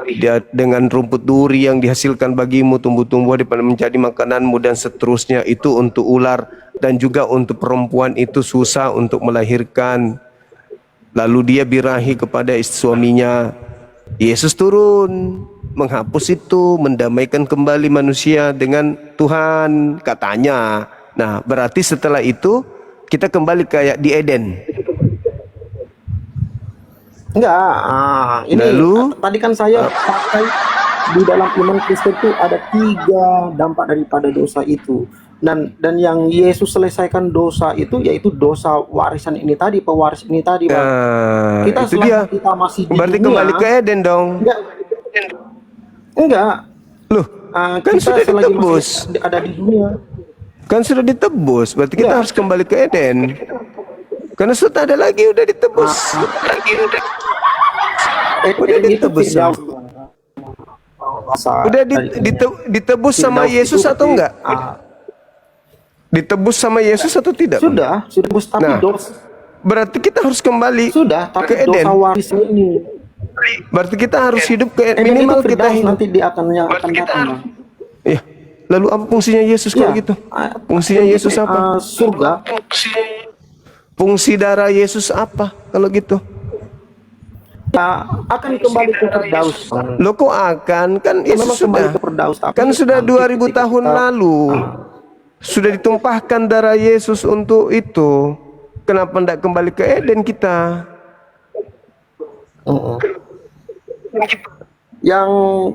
Dia dengan rumput duri yang dihasilkan bagimu, tumbuh-tumbuh menjadi makananmu dan seterusnya. Itu untuk ular dan juga untuk perempuan itu susah untuk melahirkan. Lalu dia birahi kepada suaminya. Yesus turun menghapus itu, mendamaikan kembali manusia dengan Tuhan katanya. Nah, berarti setelah itu kita kembali kayak di Eden. Enggak, ini Lalu? tadi kan saya pakai di dalam iman Kristen itu ada 3 dampak daripada dosa itu. Dan yang Yesus selesaikan dosa itu yaitu dosa warisan ini tadi, pewaris ini tadi, Bang. Kita Itu selama dia. kita masih di Berarti dunia, kembali ke Eden dong. enggak. Loh, kan Kita sudah selagi ditebus. masih ada di dunia. Kan sudah ditebus, berarti kita Iya. harus kembali ke Eden. Karena sudah ada lagi, udah ditebus. Udah Eden itu ditebus. jauh. Udah ditebus sama Yesus atau enggak? Ditebus sama Yesus atau tidak? Sudah tebus, tapi Nah, dosa berarti kita harus kembali sudah, tapi ke Eden. dosa waris ini. Berarti kita harus hidup ke Eden minimal itu kita Firdaus, hidup. nanti dia akan yang akan datang. Bang. Ya. Lalu apa fungsinya Yesus kalau Iya. gitu? Fungsinya Yesus apa? Surga. Fungsi darah Yesus apa kalau gitu? Akan kembali ke Firdaus. Bang. Lo kok akan? Kan Yesus Memang kembali sudah. ke Firdaus, tapi Kan sudah nanti 2000 ketika tahun kita- lalu. Sudah ditumpahkan darah Yesus untuk itu. Kenapa tidak kembali ke Eden kita?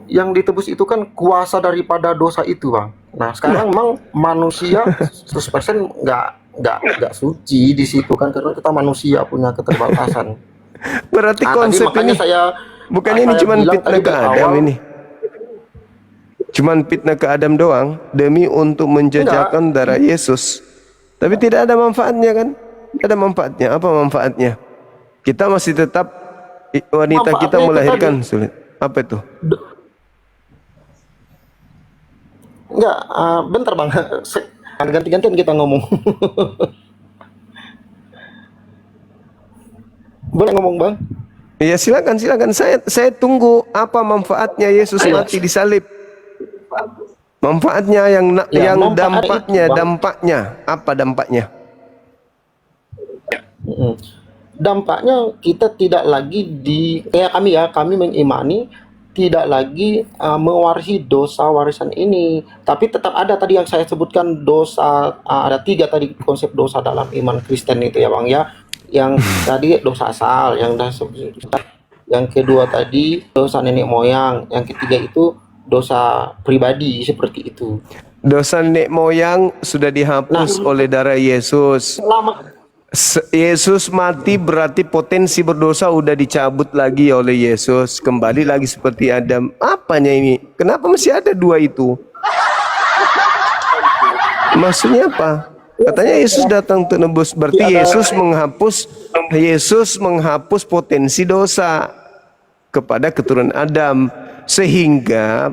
Yang ditebus itu kan kuasa daripada dosa itu, Bang. Nah, sekarang memang manusia 100% nggak suci di situ kan, karena kita manusia punya keterbatasan. Berarti Nah, konsep tadi makanya ini bukannya ini saya cuma bilang fitnah tadi ke dari Adam awal, ini. Cuman fitnah ke Adam doang demi untuk menjajakan darah Yesus. Tapi tidak ada manfaatnya kan? Ada manfaatnya. Apa manfaatnya? Kita masih tetap wanita Manfaatnya kita itu melahirkan tadi. sulit. Apa itu? Enggak, bentar Bang. Ganti-gantian kita ngomong. Boleh ngomong, Bang? Ya silakan. Saya tunggu apa manfaatnya Yesus mati di salib. Manfaatnya Ya, yang manfaatnya itu, Bang. dampaknya apa dampaknya? Dampaknya kita tidak lagi kayak kami mengimani tidak lagi mewarisi dosa warisan ini, tapi tetap ada tadi yang saya sebutkan dosa, ada 3 tadi konsep dosa dalam iman Kristen itu ya Bang ya. Yang tadi dosa asal, yang kedua tadi dosa nenek moyang, yang ketiga itu dosa pribadi seperti itu. Dosa nenek moyang sudah dihapus oleh darah Yesus. Selama Yesus mati berarti potensi berdosa udah dicabut lagi oleh Yesus. Kembali lagi seperti Adam. Apanya ini? Kenapa masih ada 2 itu? Maksudnya apa? Katanya Yesus datang untuk nebus. Berarti Yesus menghapus potensi dosa kepada keturunan Adam. Sehingga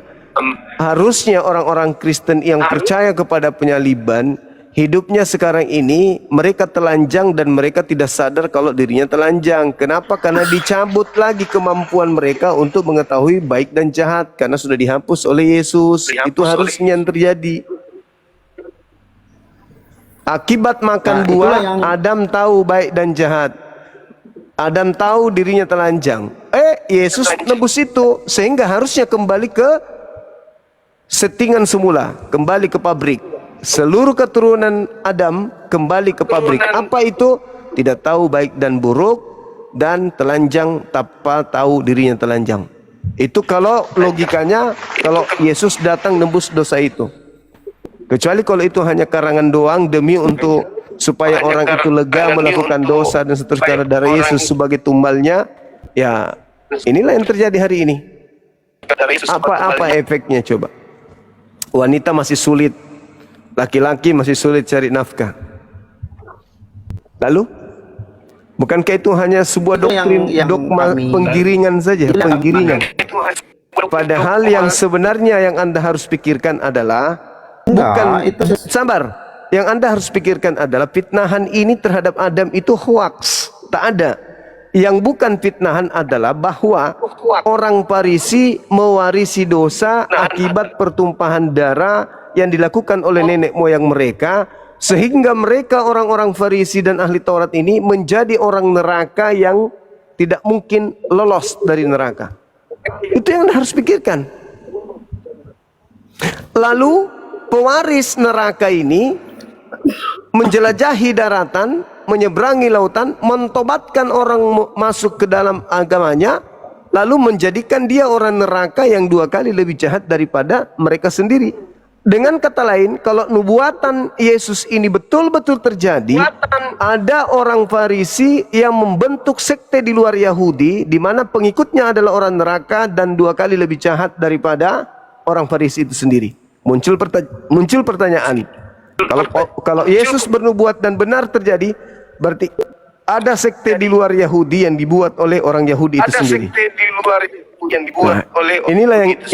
harusnya orang-orang Kristen yang percaya kepada penyaliban, hidupnya sekarang ini mereka telanjang dan mereka tidak sadar kalau dirinya telanjang. Kenapa? Karena dicabut lagi kemampuan mereka untuk mengetahui baik dan jahat karena sudah dihapus oleh Yesus. Itu harusnya yang terjadi. Akibat makan Nah, buah, itulah yang- Adam tahu baik dan jahat. Adam tahu dirinya telanjang. Yesus nebus itu sehingga harusnya kembali ke settingan semula, kembali ke pabrik. Seluruh keturunan Adam kembali ke pabrik. Apa itu? Tidak tahu baik dan buruk dan telanjang tanpa tahu dirinya telanjang. Itu kalau logikanya, kalau Yesus datang nebus dosa itu. Kecuali kalau itu hanya karangan doang demi untuk supaya orang itu lega melakukan dosa dan seterusnya, karena darah Yesus sebagai tumbalnya. Ya, inilah yang terjadi hari ini. Apa efeknya coba? Wanita masih sulit, laki-laki masih sulit cari nafkah. Lalu, bukankah itu hanya sebuah doktrin, yang dogma, kami- penggiringan saja, penggiringan. Padahal yang sebenarnya yang Anda harus pikirkan adalah bukan sabar. Yang Anda harus pikirkan adalah fitnahan ini terhadap Adam itu hoax, tak ada. Yang bukan fitnahan adalah bahwa orang Farisi mewarisi dosa akibat pertumpahan darah yang dilakukan oleh nenek moyang mereka, sehingga mereka orang-orang Farisi dan ahli Taurat ini menjadi orang neraka yang tidak mungkin lolos dari neraka. Itu yang Anda harus pikirkan. Lalu pewaris neraka ini menjelajahi daratan, menyeberangi lautan, mentobatkan orang masuk ke dalam agamanya, lalu menjadikan dia orang neraka yang 2 kali lebih jahat daripada mereka sendiri. Dengan kata lain, kalau nubuatan Yesus ini betul-betul terjadi, ada orang Farisi yang membentuk sekte di luar Yahudi, di mana pengikutnya adalah orang neraka dan 2 kali lebih jahat daripada orang Farisi itu sendiri. Muncul pertanyaan, kalau Yesus bernubuat dan benar terjadi, berarti ada sekte di luar Yahudi yang dibuat oleh orang Yahudi itu sendiri.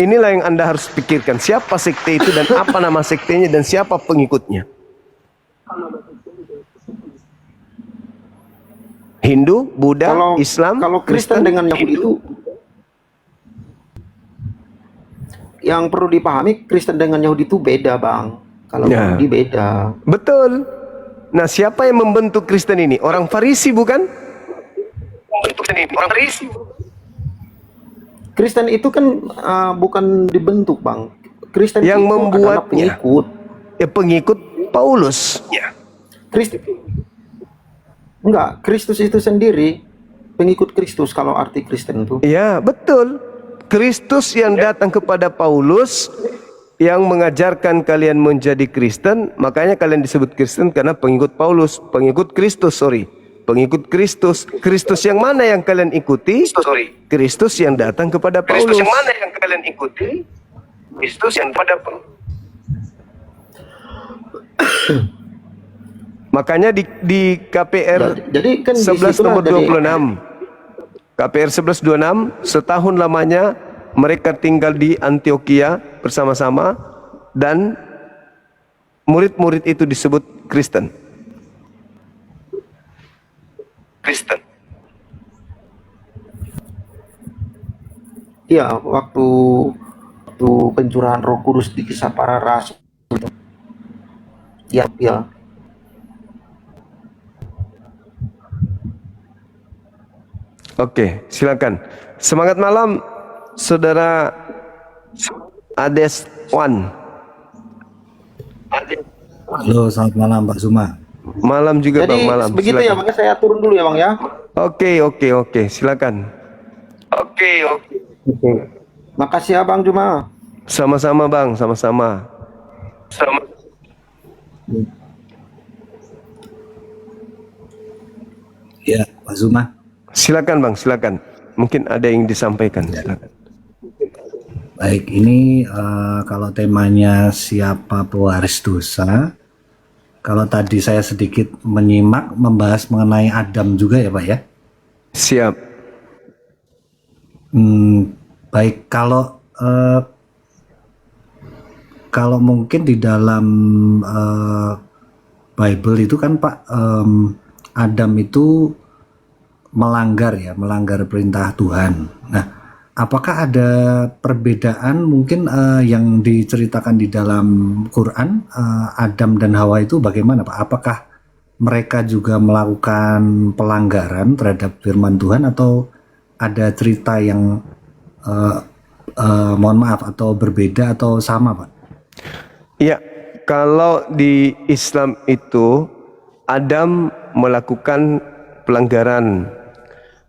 Inilah yang Anda harus pikirkan, siapa sekte itu dan apa nama sektenya dan siapa pengikutnya. Hindu, Buddha, Islam, kalau Kristen dengan Yahudi itu, yang perlu dipahami, Kristen dengan Yahudi itu beda, Bang. Kalau Yahudi beda. Betul. Nah, siapa yang membentuk Kristen ini? Orang Farisi bukan? Orang Farisi. Kristen itu kan bukan dibentuk, Bang. Kristen yang itu adalah membuatnya pengikut. Pengikut Paulus. Enggak, Kristus itu sendiri pengikut Kristus kalau arti Kristen itu. Ya, betul. Kristus yang datang kepada Paulus yang mengajarkan kalian menjadi Kristen, makanya kalian disebut Kristen karena pengikut Paulus, pengikut Kristus, pengikut Kristus. Kristus yang mana yang kalian ikuti? Kristus yang datang kepada Paulus. Kristus yang mana yang kalian ikuti? Kristus yang pada makanya di KPR jadi kan 11 nomor 26, KPR 1126, setahun lamanya mereka tinggal di Antioquia bersama-sama dan murid-murid itu disebut Kristen. Iya, waktu pencurahan Roh Kudus di Kisah Para Rasul. Ya. Oke, silakan. Semangat malam, Saudara Ades Wan. Halo, selamat malam Pak Zuma. Malam juga. Jadi, Bang, malam. begitu Silakan. ya, makanya saya turun dulu ya, Bang ya. Oke, silakan. Oke. Makasih ya, Bang Juma. Sama-sama Bang, sama-sama. Ya, Pak Zuma. Silakan Bang, silakan. Mungkin ada yang disampaikan. Silakan. Baik, ini kalau temanya siapa pewaris dosa. Kalau tadi saya sedikit menyimak membahas mengenai Adam juga ya Pak ya. Siap. Baik, kalau mungkin di dalam Bible itu kan Pak, Adam itu melanggar perintah Tuhan. Nah, apakah ada perbedaan mungkin yang diceritakan di dalam Quran, Adam dan Hawa itu bagaimana Pak? Apakah mereka juga melakukan pelanggaran terhadap firman Tuhan atau ada cerita yang mohon maaf atau berbeda atau sama Pak? Ya, kalau di Islam itu Adam melakukan pelanggaran,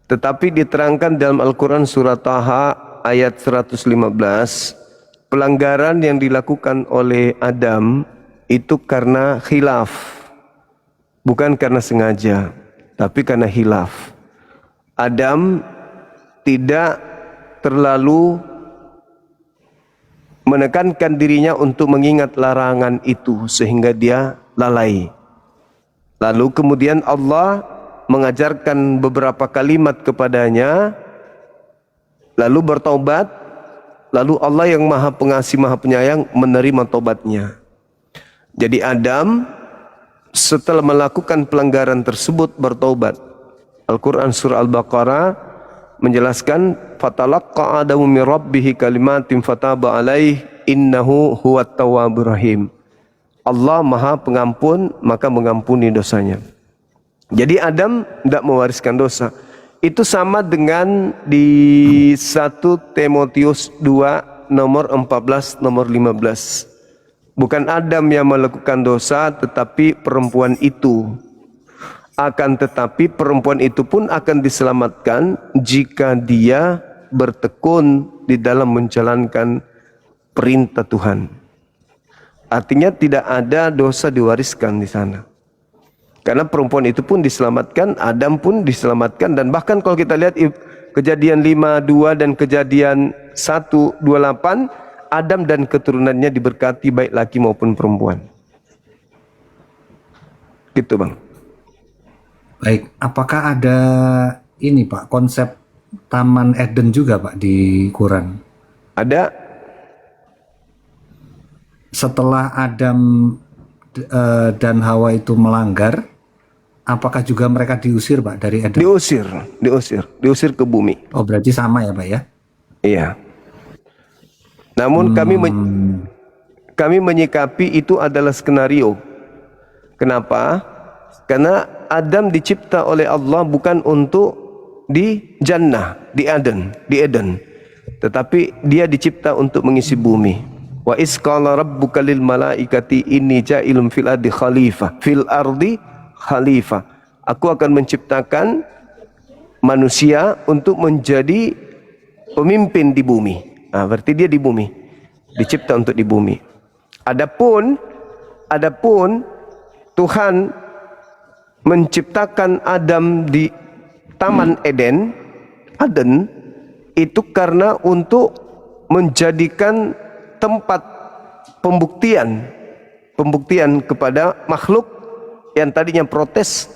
tetapi diterangkan dalam Al-Quran surat Taha ayat 115, pelanggaran yang dilakukan oleh Adam itu karena khilaf, bukan karena sengaja, tapi karena khilaf. Adam tidak terlalu menekankan dirinya untuk mengingat larangan itu sehingga dia lalai. Lalu kemudian Allah mengajarkan beberapa kalimat kepadanya, lalu bertaubat, lalu Allah yang Maha Pengasih Maha Penyayang menerima taubatnya. Jadi Adam setelah melakukan pelanggaran tersebut bertaubat. Al-Quran surah Al-Baqarah menjelaskan, fatalaqqa Adamu min rabbih kalimatin fataba alaih innahu huwat tawwabur rahim. Allah Maha Pengampun, maka mengampuni dosanya. Jadi Adam tidak mewariskan dosa. Itu sama dengan di 1 Timotius 2 nomor 14 nomor 15. Bukan Adam yang melakukan dosa, tetapi perempuan itu. Akan tetapi perempuan itu pun akan diselamatkan jika dia bertekun di dalam menjalankan perintah Tuhan. Artinya tidak ada dosa diwariskan di sana. Karena perempuan itu pun diselamatkan, Adam pun diselamatkan, dan bahkan kalau kita lihat Kejadian 5:2 dan Kejadian 1:28, Adam dan keturunannya diberkati baik laki maupun perempuan. Gitu Bang. Baik, apakah ada ini Pak, konsep Taman Eden juga Pak di Quran? Ada. Setelah Adam dan Hawa itu melanggar, apakah juga mereka diusir Pak dari Eden? Diusir ke bumi. Oh, berarti sama ya Pak ya? Iya. Namun kami menyikapi itu adalah skenario. Kenapa? Karena Adam dicipta oleh Allah bukan untuk di Jannah, di Eden, tetapi dia dicipta untuk mengisi bumi. Wa is qala rabbuka lil malaikati inni ja'ilun fil ardi khalifah. Aku akan menciptakan manusia untuk menjadi pemimpin di bumi. Nah, berarti dia di bumi, dicipta untuk di bumi. Adapun Tuhan menciptakan Adam di Taman Eden itu karena untuk menjadikan tempat pembuktian kepada makhluk yang tadinya protes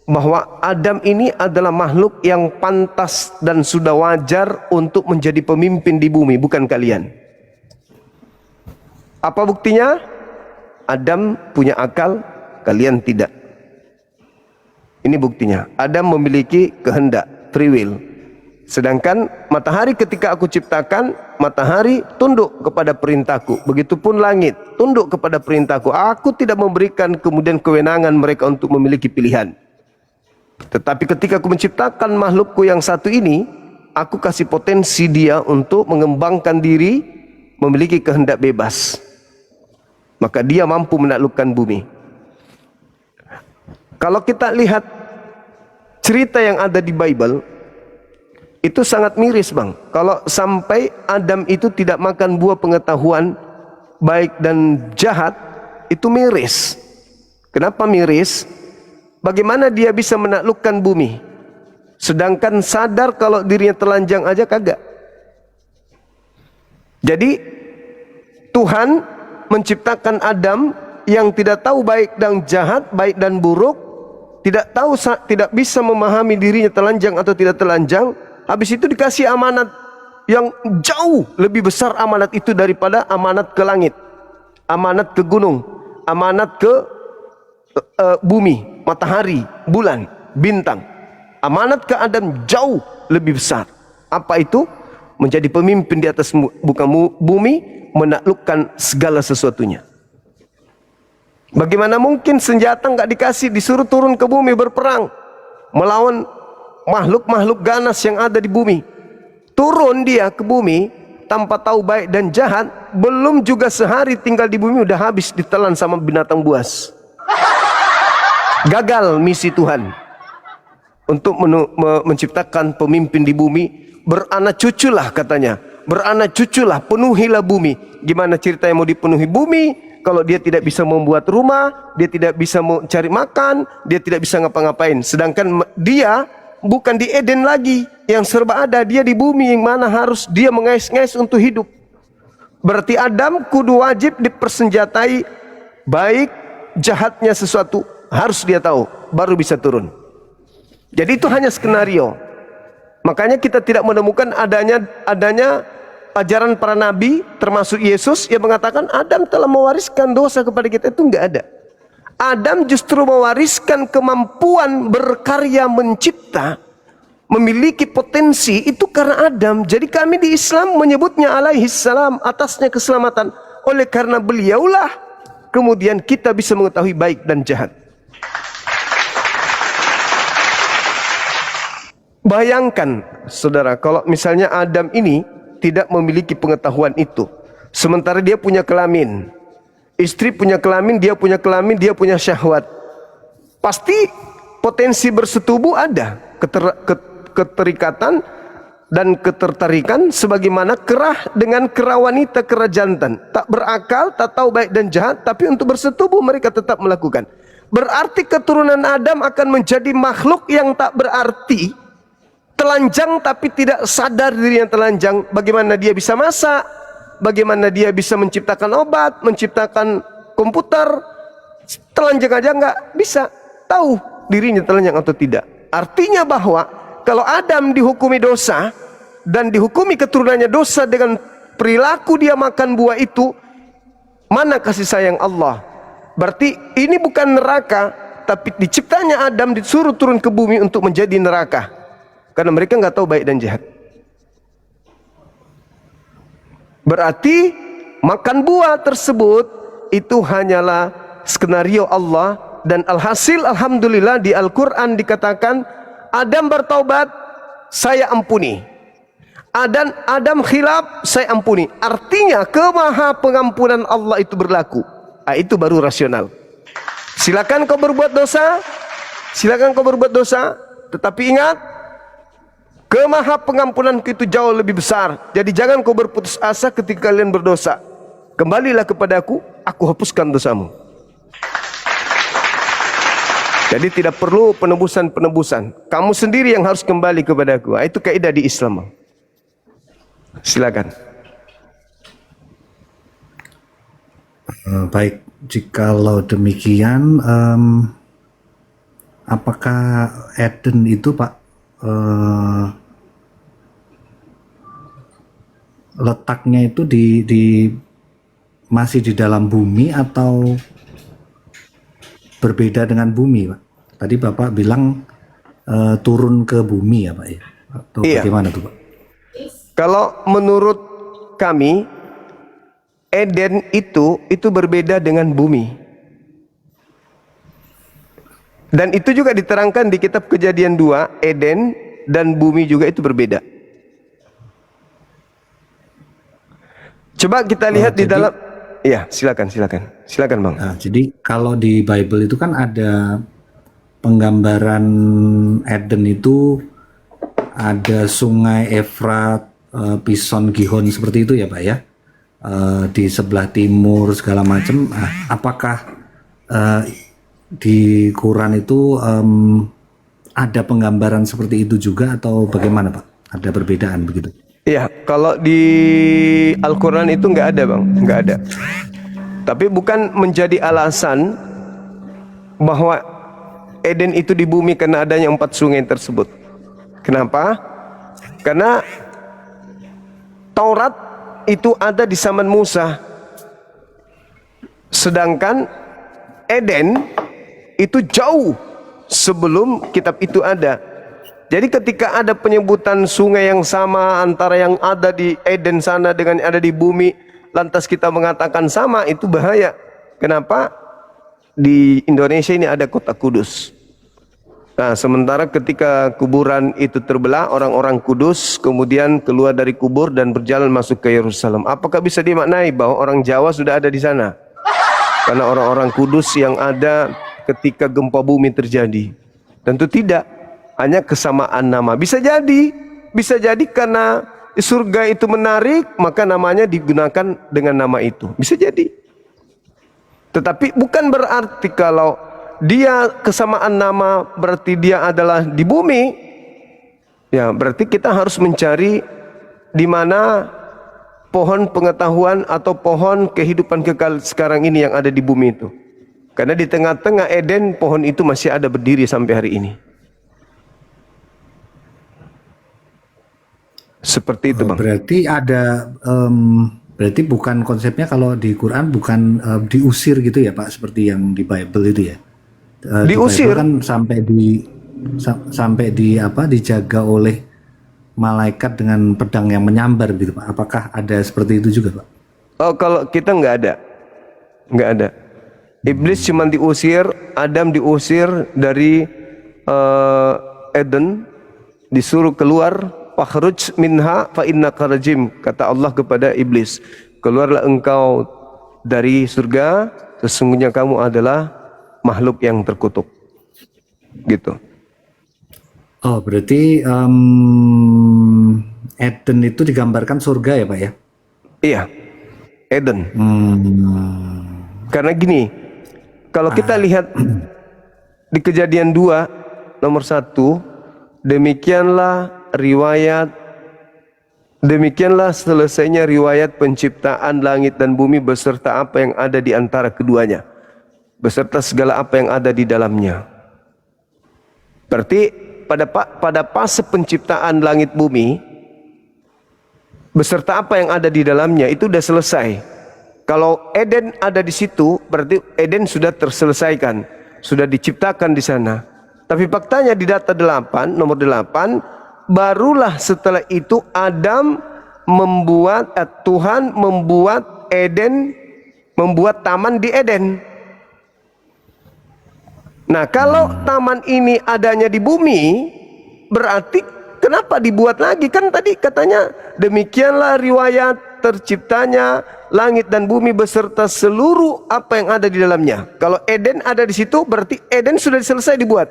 bahwa Adam ini adalah makhluk yang pantas dan sudah wajar untuk menjadi pemimpin di bumi, bukan kalian. Apa buktinya? Adam punya akal, kalian tidak. Ini buktinya. Adam memiliki kehendak, free will. Sedangkan matahari ketika aku ciptakan, matahari tunduk kepada perintahku. Begitupun langit, tunduk kepada perintahku. Aku tidak memberikan kemudian kewenangan mereka untuk memiliki pilihan. Tetapi ketika aku menciptakan makhlukku yang satu ini, aku kasih potensi dia untuk mengembangkan diri, memiliki kehendak bebas. Maka dia mampu menaklukkan bumi. Kalau kita lihat cerita yang ada di Bible, itu sangat miris Bang. Kalau sampai Adam itu tidak makan buah pengetahuan baik dan jahat, itu miris. Kenapa miris? Bagaimana dia bisa menaklukkan bumi, sedangkan sadar kalau dirinya telanjang aja kagak. Jadi Tuhan menciptakan Adam yang tidak tahu baik dan jahat, baik dan buruk, tidak bisa memahami dirinya telanjang atau tidak telanjang. Habis itu dikasih amanat yang jauh lebih besar amanat itu daripada amanat ke langit, amanat ke gunung, amanat ke bumi, matahari, bulan, bintang. Amanat ke Adam jauh lebih besar. Apa itu? Menjadi pemimpin di atas muka bumi, menaklukkan segala sesuatunya. Bagaimana mungkin senjata nggak dikasih, disuruh turun ke bumi berperang melawan makhluk-makhluk ganas yang ada di bumi. Turun dia ke bumi tanpa tahu baik dan jahat, belum juga sehari tinggal di bumi udah habis ditelan sama binatang buas. Gagal misi Tuhan untuk menciptakan pemimpin di bumi. Beranak cuculah katanya, beranak cuculah, penuhilah bumi. Gimana ceritanya mau dipenuhi bumi kalau dia tidak bisa membuat rumah, dia tidak bisa mencari makan, dia tidak bisa ngapa-ngapain. Sedangkan dia bukan di Eden lagi yang serba ada, dia di bumi yang mana harus dia mengais-ngais untuk hidup. Berarti Adam kudu wajib dipersenjatai, baik jahatnya sesuatu harus dia tahu, baru bisa turun. Jadi itu hanya skenario. Makanya kita tidak menemukan adanya ajaran para nabi termasuk Yesus yang mengatakan Adam telah mewariskan dosa kepada kita. Itu enggak ada. Adam justru mewariskan kemampuan berkarya mencipta, memiliki potensi itu karena Adam. Jadi kami di Islam menyebutnya alaihi salam, atasnya keselamatan. Oleh karena beliaulah kemudian kita bisa mengetahui baik dan jahat. Bayangkan saudara, kalau misalnya Adam ini tidak memiliki pengetahuan itu, sementara dia punya kelamin, istri punya kelamin, dia punya kelamin, dia punya syahwat, pasti potensi bersetubuh ada, keterikatan dan ketertarikan, sebagaimana kerah dengan kerah wanita, kerah jantan, tak berakal, tak tahu baik dan jahat, tapi untuk bersetubuh mereka tetap melakukan. Berarti keturunan Adam akan menjadi makhluk yang tak berarti, telanjang tapi tidak sadar dirinya telanjang. Bagaimana dia bisa masak, bagaimana dia bisa menciptakan obat, menciptakan komputer, telanjang aja nggak bisa tahu dirinya telanjang atau tidak. Artinya bahwa kalau Adam dihukumi dosa dan dihukumi keturunannya dosa dengan perilaku dia makan buah itu, mana kasih sayang Allah? Berarti ini bukan neraka, tapi diciptanya Adam disuruh turun ke bumi untuk menjadi neraka, karena mereka nggak tahu baik dan jahat. Berarti makan buah tersebut itu hanyalah skenario Allah, dan alhasil alhamdulillah di Al-Quran dikatakan Adam bertaubat, saya ampuni. Adam khilaf, saya ampuni. Artinya kemaha pengampunan Allah itu berlaku. Itu baru rasional. Silakan kau berbuat dosa, silakan kau berbuat dosa, tetapi ingat, kemaha pengampunan itu jauh lebih besar. Jadi jangan kau berputus asa ketika kalian berdosa. Kembalilah kepadaku, aku hapuskan dosamu. Jadi tidak perlu penebusan-penebusan. Kamu sendiri yang harus kembali kepadaku. Itu kaidah di Islam. Silakan. Baik, jikalau demikian, apakah Eden itu Pak letaknya itu masih di dalam bumi atau berbeda dengan bumi, Pak? Tadi Bapak bilang turun ke bumi ya Pak ya? Atau bagaimana tuh Pak? Kalau menurut kami, Eden itu berbeda dengan bumi. Dan itu juga diterangkan di kitab Kejadian 2, Eden dan bumi juga itu berbeda. Coba kita lihat di dalam, ya silakan Bang. Nah, jadi kalau di Bible itu kan ada penggambaran Eden itu ada sungai Efrat, Pison, Gihon seperti itu ya Pak ya? Di sebelah timur segala macam. Apakah di Quran itu ada penggambaran seperti itu juga atau bagaimana Pak? Ada perbedaan begitu? Iya, kalau di Al-Quran itu nggak ada Bang, nggak ada. Tapi bukan menjadi alasan bahwa Eden itu di bumi karena adanya 4 sungai tersebut. Kenapa? Karena Taurat itu ada di zaman Musa, sedangkan Eden itu jauh sebelum kitab itu ada. Jadi ketika ada penyebutan sungai yang sama antara yang ada di Eden sana dengan yang ada di bumi, lantas kita mengatakan sama, itu bahaya. Kenapa? Di Indonesia ini ada kota Kudus. Nah, sementara ketika kuburan itu terbelah, orang-orang Kudus kemudian keluar dari kubur dan berjalan masuk ke Yerusalem. Apakah bisa dimaknai bahwa orang Jawa sudah ada di sana? Karena orang-orang Kudus yang ada ketika gempa bumi terjadi. Tentu tidak, hanya kesamaan nama. Bisa jadi karena surga itu menarik, maka namanya digunakan dengan nama itu. Bisa jadi. Tetapi bukan berarti kalau dia kesamaan nama berarti dia adalah di bumi. Ya, berarti kita harus mencari di mana pohon pengetahuan atau pohon kehidupan kekal sekarang ini yang ada di bumi itu. Karena di tengah-tengah Eden, pohon itu masih ada berdiri sampai hari ini. Seperti itu Bang. Berarti ada berarti bukan konsepnya kalau di Quran bukan diusir gitu ya Pak, seperti yang di Bible itu ya. Diusir kan sampai di apa dijaga oleh malaikat dengan pedang yang menyambar gitu Pak. Apakah ada seperti itu juga Pak? Oh, kalau kita nggak ada. Iblis cuma diusir, Adam diusir dari Eden, disuruh keluar, fakhruj minha fa innaka rajim, kata Allah kepada iblis, keluarlah engkau dari surga, sesungguhnya kamu adalah makhluk yang terkutuk. Gitu. Oh, berarti Eden itu digambarkan surga ya, Pak ya? Iya, Eden. Hmm. Karena gini, kalau kita lihat di Kejadian 2 nomor 1, demikianlah selesainya riwayat penciptaan langit dan bumi beserta apa yang ada di antara keduanya, beserta segala apa yang ada di dalamnya. Berarti pada fase penciptaan langit bumi beserta apa yang ada di dalamnya itu sudah selesai. Kalau Eden ada di situ, berarti Eden sudah terselesaikan, sudah diciptakan di sana. Tapi faktanya di data 8, nomor 8, barulah setelah itu Tuhan membuat Eden, membuat taman di Eden. Nah, kalau taman ini adanya di bumi, berarti kenapa dibuat lagi? Kan tadi katanya demikianlah riwayat terciptanya langit dan bumi beserta seluruh apa yang ada di dalamnya. Kalau Eden ada di situ, berarti Eden sudah selesai dibuat.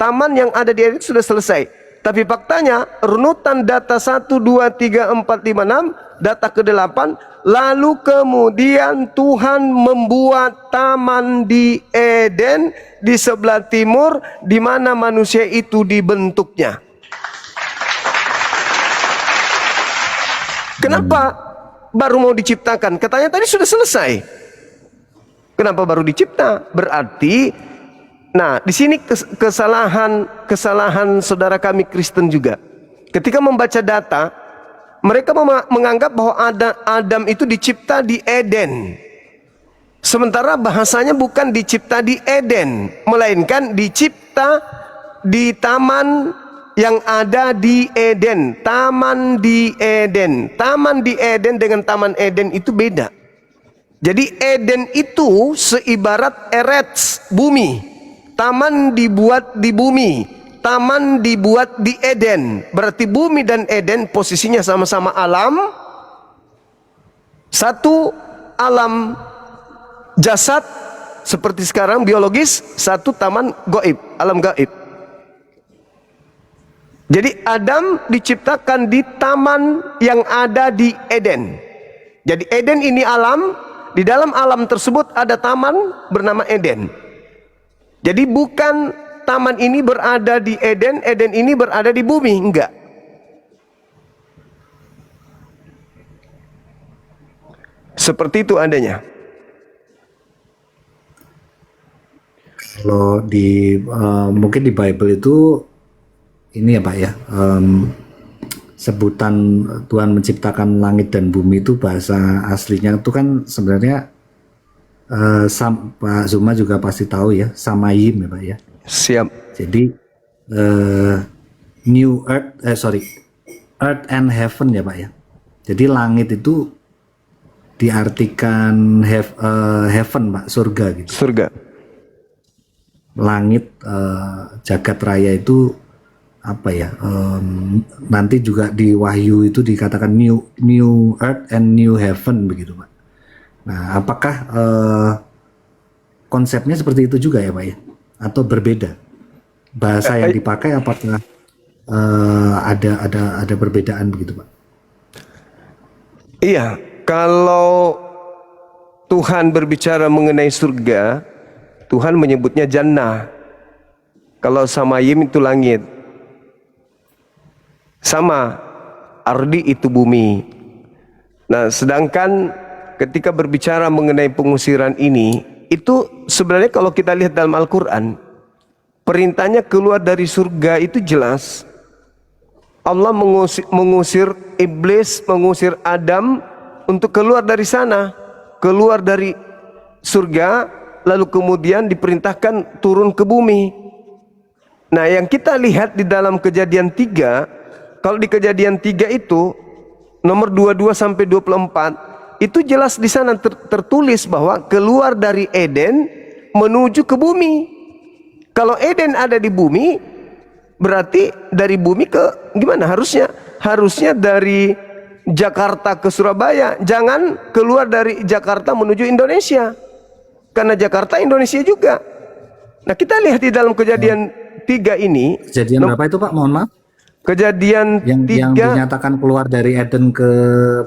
Taman yang ada di Eden sudah selesai. Tapi faktanya runutan data 1, 2, 3, 4, 5, 6, data ke-8, lalu kemudian Tuhan membuat taman di Eden di sebelah timur, di mana manusia itu dibentuknya. Kenapa baru mau diciptakan? Katanya tadi sudah selesai. Kenapa baru dicipta? Berarti, nah di sini kesalahan saudara kami Kristen juga. Ketika membaca data, mereka menganggap bahwa Adam itu dicipta di Eden. Sementara bahasanya bukan dicipta di Eden, melainkan dicipta di taman yang ada di Eden. Taman di Eden. Taman di Eden dengan taman Eden itu beda. Jadi Eden itu seibarat Eretz, bumi. Taman dibuat di bumi, taman dibuat di Eden. Berarti bumi dan Eden posisinya sama-sama alam. Satu alam jasad seperti sekarang biologis, satu taman gaib, alam gaib. Jadi Adam diciptakan di taman yang ada di Eden. Jadi Eden ini alam, di dalam alam tersebut ada taman bernama Eden. Jadi bukan taman ini berada di Eden, Eden ini berada di bumi, enggak. Seperti itu adanya. Kalau mungkin di Bible itu ini ya Pak ya, sebutan Tuhan menciptakan langit dan bumi itu bahasa aslinya itu kan sebenarnya Pak Zuma juga pasti tahu ya, Samayim ya Pak ya. Siap. Jadi Earth and Heaven ya Pak ya. Jadi langit itu diartikan heaven Pak, surga gitu. Surga. Langit jagat raya itu apa ya, nanti juga di Wahyu itu dikatakan new earth and new heaven begitu Pak. Nah apakah konsepnya seperti itu juga ya Pak ya, atau berbeda bahasa yang dipakai, apakah ada perbedaan begitu Pak? Iya, kalau Tuhan berbicara mengenai surga, Tuhan menyebutnya jannah. Kalau samayim itu langit. Sama, ardi itu bumi. Nah, sedangkan ketika berbicara mengenai pengusiran ini, itu sebenarnya kalau kita lihat dalam Al-Quran, perintahnya keluar dari surga itu jelas. Allah mengusir iblis, mengusir Adam untuk keluar dari sana, keluar dari surga, lalu kemudian diperintahkan turun ke bumi. Nah, yang kita lihat di dalam Kejadian 3, kalau di Kejadian 3 itu nomor 22 sampai 24, itu jelas di sana tertulis bahwa keluar dari Eden menuju ke bumi. Kalau Eden ada di bumi, Berarti dari bumi ke gimana? Harusnya dari Jakarta ke Surabaya. Jangan keluar dari Jakarta menuju Indonesia. Karena Jakarta Indonesia juga. Nah, kita lihat di dalam kejadian 3 ini. Kejadian berapa itu Pak? Mohon maaf. Kejadian Yang 3, dinyatakan keluar dari Eden ke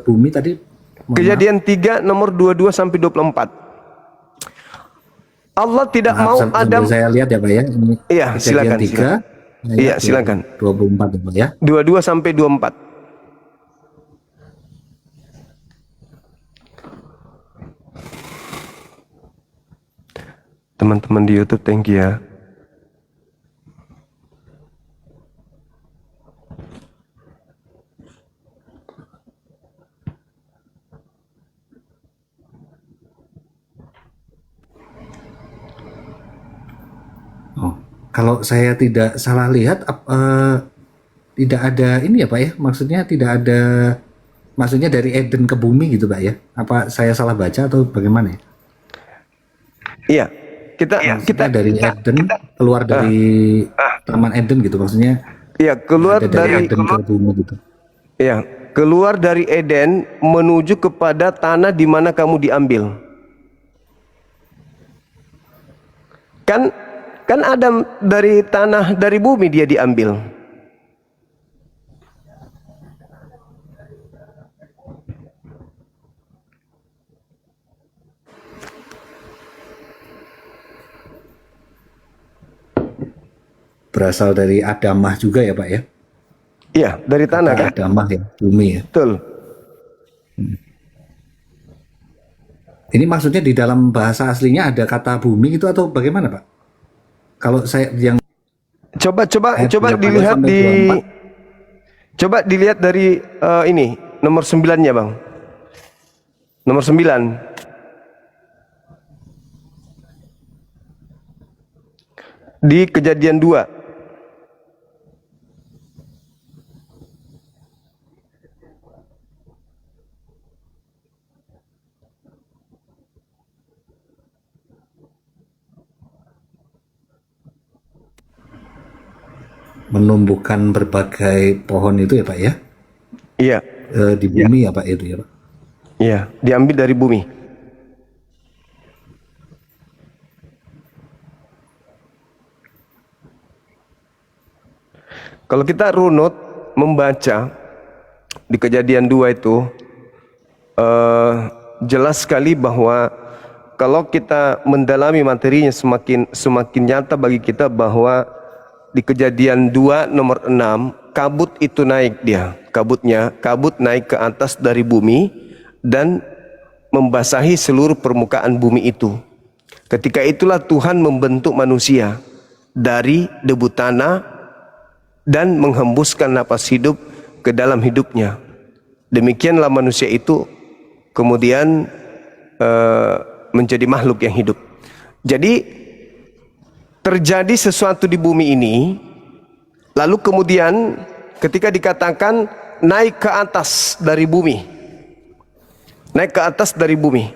bumi tadi. Mohon kejadian 3 nomor 22 sampai 24. Allah tidak maaf. mau Sambil Adam. saya lihat ya Pak ya. Ini Iya, kejadian silakan. 3. Iya, silakan. 24 ya Pak ya. 22 sampai 24. Teman-teman di YouTube, thank you ya. Oh, kalau saya tidak salah lihat, tidak ada ini ya Pak ya. Maksudnya tidak ada, maksudnya dari Eden ke bumi gitu Pak ya. Apa saya salah baca atau bagaimana ya? Iya, kita Maksudnya dari Eden keluar dari Taman Eden gitu maksudnya. iya, keluar Ada dari dari Eden ke bumi gitu. iya, keluar dari Eden menuju kepada tanah di mana kamu diambil. Kan Adam dari tanah, dari bumi dia diambil. Berasal dari Adamah juga ya Pak ya. Iya, dari tanah kan? Adamah ya, bumi ya. Betul. Ini maksudnya di dalam bahasa aslinya ada kata bumi gitu atau bagaimana Pak? Kalau saya yang Coba ayat 8 dilihat sampai di 24. coba dilihat dari ini nomor 9-nya, Bang. Nomor 9. Di Kejadian 2. menumbuhkan berbagai pohon itu ya Pak ya. Iya, Di bumi ya Pak itu ya Pak. iya, diambil dari bumi. Kalau kita runut membaca di Kejadian 2 itu jelas sekali bahwa kalau kita mendalami materinya semakin nyata bagi kita bahwa di Kejadian 2 nomor 6 kabut itu naik dia. Kabut naik ke atas dari bumi dan membasahi seluruh permukaan bumi itu. Ketika itulah Tuhan membentuk manusia dari debu tanah dan menghembuskan napas hidup ke dalam hidupnya. Demikianlah manusia itu kemudian menjadi makhluk yang hidup. Jadi terjadi sesuatu di bumi ini, lalu kemudian ketika dikatakan naik ke atas dari bumi, naik ke atas dari bumi,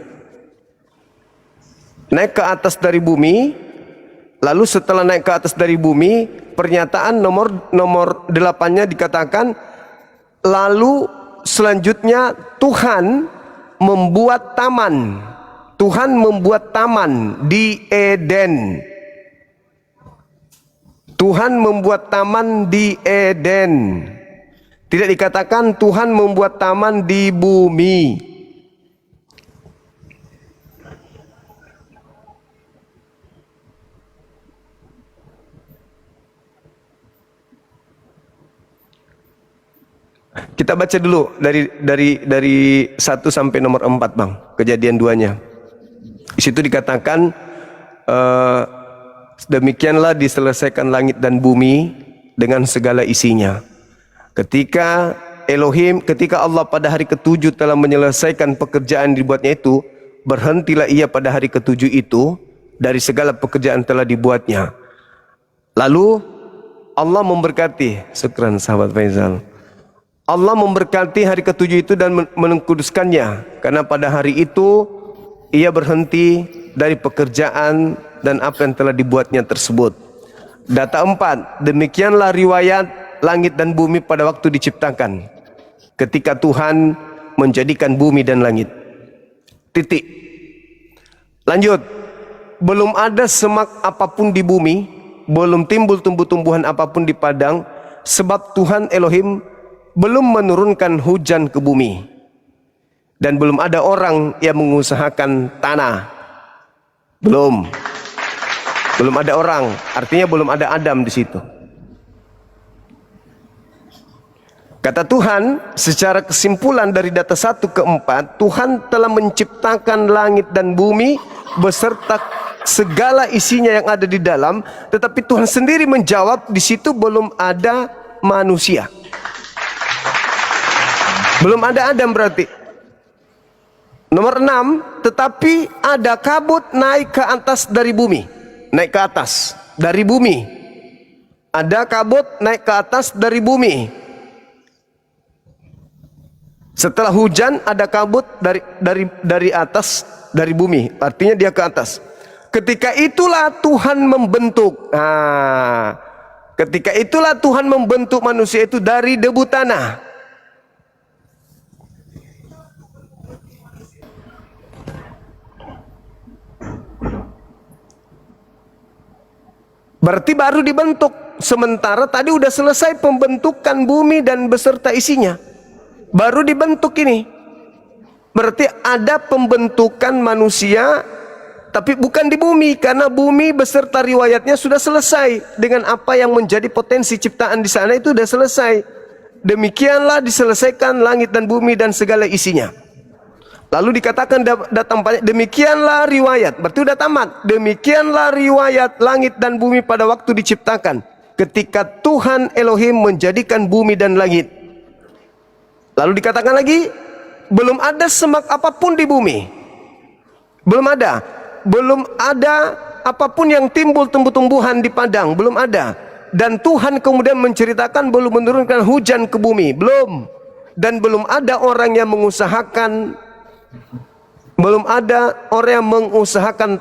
naik ke atas dari bumi, lalu setelah naik ke atas dari bumi, pernyataan nomor 8-nya dikatakan, lalu selanjutnya Tuhan membuat taman. Tuhan membuat taman di Eden. Tuhan membuat taman di Eden. Tidak dikatakan Tuhan membuat taman di bumi. Kita baca dulu dari 1 sampai nomor 4, Bang. Kejadian 2-nya. Di situ dikatakan demikianlah diselesaikan langit dan bumi dengan segala isinya. Ketika Allah pada hari ke-7 telah menyelesaikan pekerjaan dibuatnya itu, berhentilah ia pada hari ke-7 itu dari segala pekerjaan telah dibuatnya. Lalu Allah memberkati, syukran sahabat Faizal. Allah memberkati hari ke-7 itu dan mengkuduskannya, karena pada hari itu ia berhenti dari pekerjaan dan apa yang telah dibuatnya tersebut. Data 4, demikianlah riwayat langit dan bumi pada waktu diciptakan, ketika Tuhan menjadikan bumi dan langit. Titik. Lanjut. Belum ada semak apapun di bumi, belum timbul tumbuh-tumbuhan apapun di padang, sebab Tuhan Elohim belum menurunkan hujan ke bumi. Dan belum ada orang yang mengusahakan tanah. Belum ada orang, artinya belum ada Adam di situ. Kata Tuhan, secara kesimpulan dari data 1 ke 4, Tuhan telah menciptakan langit dan bumi beserta segala isinya yang ada di dalam, tetapi Tuhan sendiri menjawab di situ belum ada manusia. Belum ada Adam berarti. Nomor 6, tetapi ada kabut naik ke atas dari bumi. Naik ke atas dari bumi. Ada kabut naik ke atas dari bumi. Setelah hujan ada kabut dari atas dari bumi. Artinya dia ke atas. Ketika itulah Tuhan membentuk. Ketika itulah Tuhan membentuk manusia itu dari debu tanah. Berarti baru dibentuk. Sementara tadi udah selesai pembentukan bumi dan beserta isinya. Baru dibentuk ini. Berarti ada pembentukan manusia, tapi bukan di bumi, karena bumi beserta riwayatnya sudah selesai. Dengan apa yang menjadi potensi ciptaan di sana itu sudah selesai. Demikianlah diselesaikan langit dan bumi dan segala isinya. Lalu dikatakan datang banyak, demikianlah riwayat, berarti udah tamat. Demikianlah riwayat langit dan bumi pada waktu diciptakan, ketika Tuhan Elohim menjadikan bumi dan langit. Lalu dikatakan lagi, belum ada semak apapun di bumi. Belum ada apapun yang timbul tumbuh-tumbuhan di padang, belum ada. Dan Tuhan kemudian menceritakan belum menurunkan hujan ke bumi, belum. Dan belum ada orang yang mengusahakan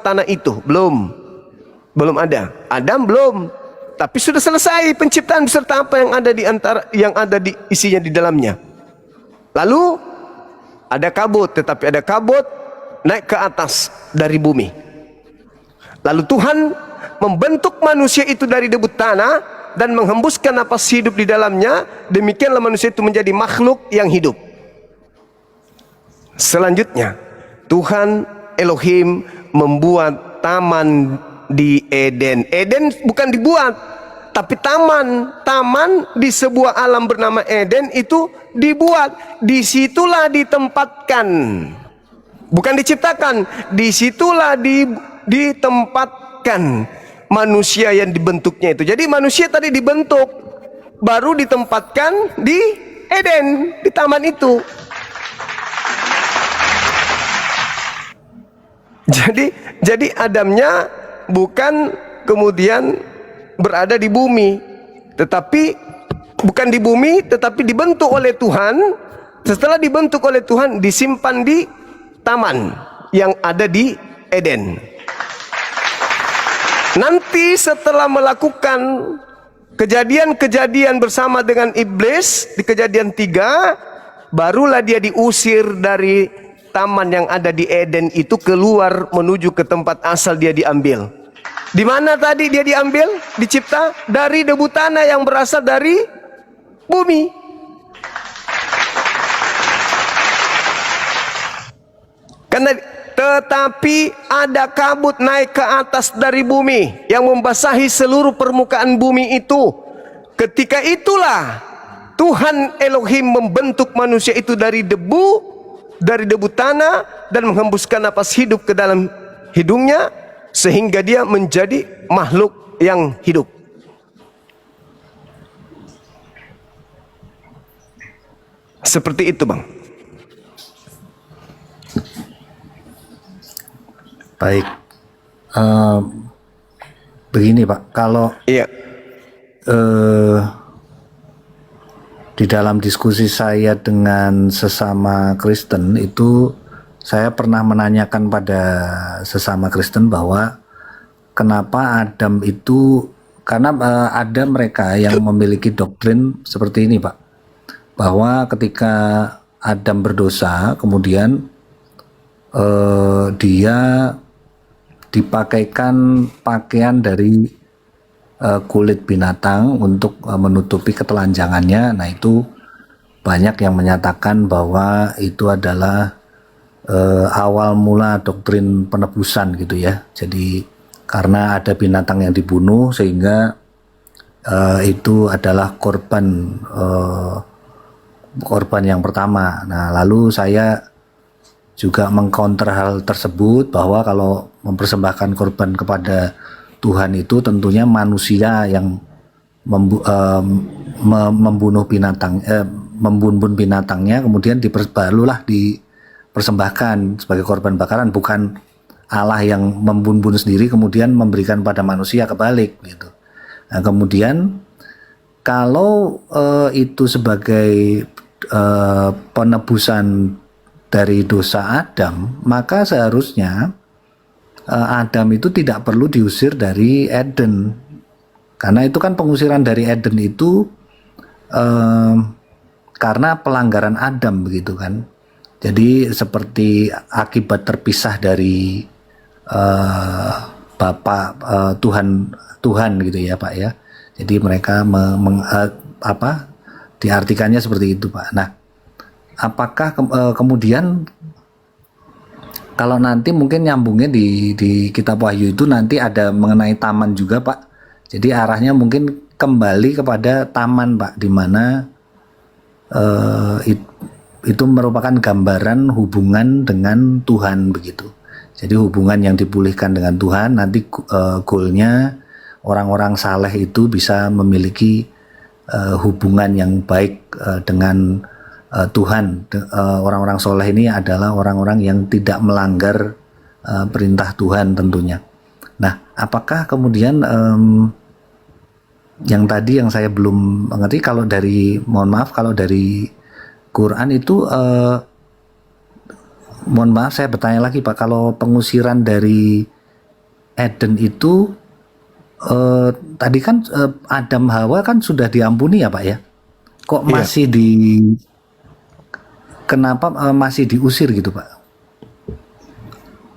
tanah itu, belum ada. Adam belum, tapi sudah selesai penciptaan beserta apa yang ada di isinya di dalamnya. Lalu ada kabut, tetapi ada kabut naik ke atas dari bumi. Lalu Tuhan membentuk manusia itu dari debu tanah dan menghembuskan napas hidup di dalamnya. Demikianlah manusia itu menjadi makhluk yang hidup. Selanjutnya, Tuhan Elohim membuat taman di Eden. Eden bukan dibuat, tapi taman di sebuah alam bernama Eden itu dibuat. Disitulah ditempatkan, bukan diciptakan. Disitulah ditempatkan manusia yang dibentuknya itu. Jadi manusia tadi dibentuk, baru ditempatkan di Eden, di taman itu. Jadi Adamnya bukan kemudian berada di bumi, tetapi bukan di bumi, tetapi dibentuk oleh Tuhan. Setelah dibentuk oleh Tuhan, disimpan di taman yang ada di Eden. Nanti setelah melakukan kejadian-kejadian bersama dengan iblis di Kejadian 3, barulah dia diusir dari taman yang ada di Eden itu, keluar menuju ke tempat asal dia diambil. Di mana tadi dia diambil, dicipta dari debu tanah yang berasal dari bumi. Karena tetapi ada kabut naik ke atas dari bumi yang membasahi seluruh permukaan bumi itu. Ketika itulah Tuhan Elohim membentuk manusia itu dari debu tanah dan menghembuskan napas hidup ke dalam hidungnya, sehingga dia menjadi makhluk yang hidup. Seperti itu, Bang. Baik. Begini, Pak, kalau Iya. Di dalam diskusi saya dengan sesama Kristen itu, saya pernah menanyakan pada sesama Kristen bahwa kenapa Adam itu karena ada mereka yang memiliki doktrin seperti ini, Pak, bahwa ketika Adam berdosa, kemudian dia dipakaikan pakaian dari kulit binatang untuk menutupi ketelanjangannya. Nah, itu banyak yang menyatakan bahwa itu adalah awal mula doktrin penebusan gitu ya. Jadi karena ada binatang yang dibunuh sehingga itu adalah korban yang pertama. Nah, lalu saya juga mengcounter hal tersebut bahwa kalau mempersembahkan korban kepada Tuhan itu tentunya manusia yang membunuh binatangnya, kemudian barulah dipersembahkan sebagai korban bakaran, bukan Allah yang membunuh sendiri kemudian memberikan pada manusia, kebalik gitu. Nah, kemudian kalau itu sebagai penebusan dari dosa Adam, maka seharusnya Adam itu tidak perlu diusir dari Eden, karena itu kan pengusiran dari Eden itu karena pelanggaran Adam begitu kan. Jadi seperti akibat terpisah dari Tuhan gitu ya Pak ya. Jadi mereka diartikannya seperti itu Pak. Nah, apakah kemudian kalau nanti mungkin nyambungnya di kitab Wahyu itu nanti ada mengenai taman juga Pak. Jadi arahnya mungkin kembali kepada taman Pak, di mana itu merupakan gambaran hubungan dengan Tuhan begitu. Jadi hubungan yang dipulihkan dengan Tuhan, nanti goalnya orang-orang saleh itu bisa memiliki hubungan yang baik dengan Tuhan. Orang-orang soleh ini adalah orang-orang yang tidak melanggar perintah Tuhan tentunya. Nah, apakah kemudian yang tadi yang saya belum mengerti, kalau dari, mohon maaf, kalau dari Quran itu mohon maaf saya bertanya lagi Pak, kalau pengusiran dari Eden itu tadi kan Adam Hawa kan sudah diampuni ya Pak ya, kok masih kenapa masih diusir gitu Pak?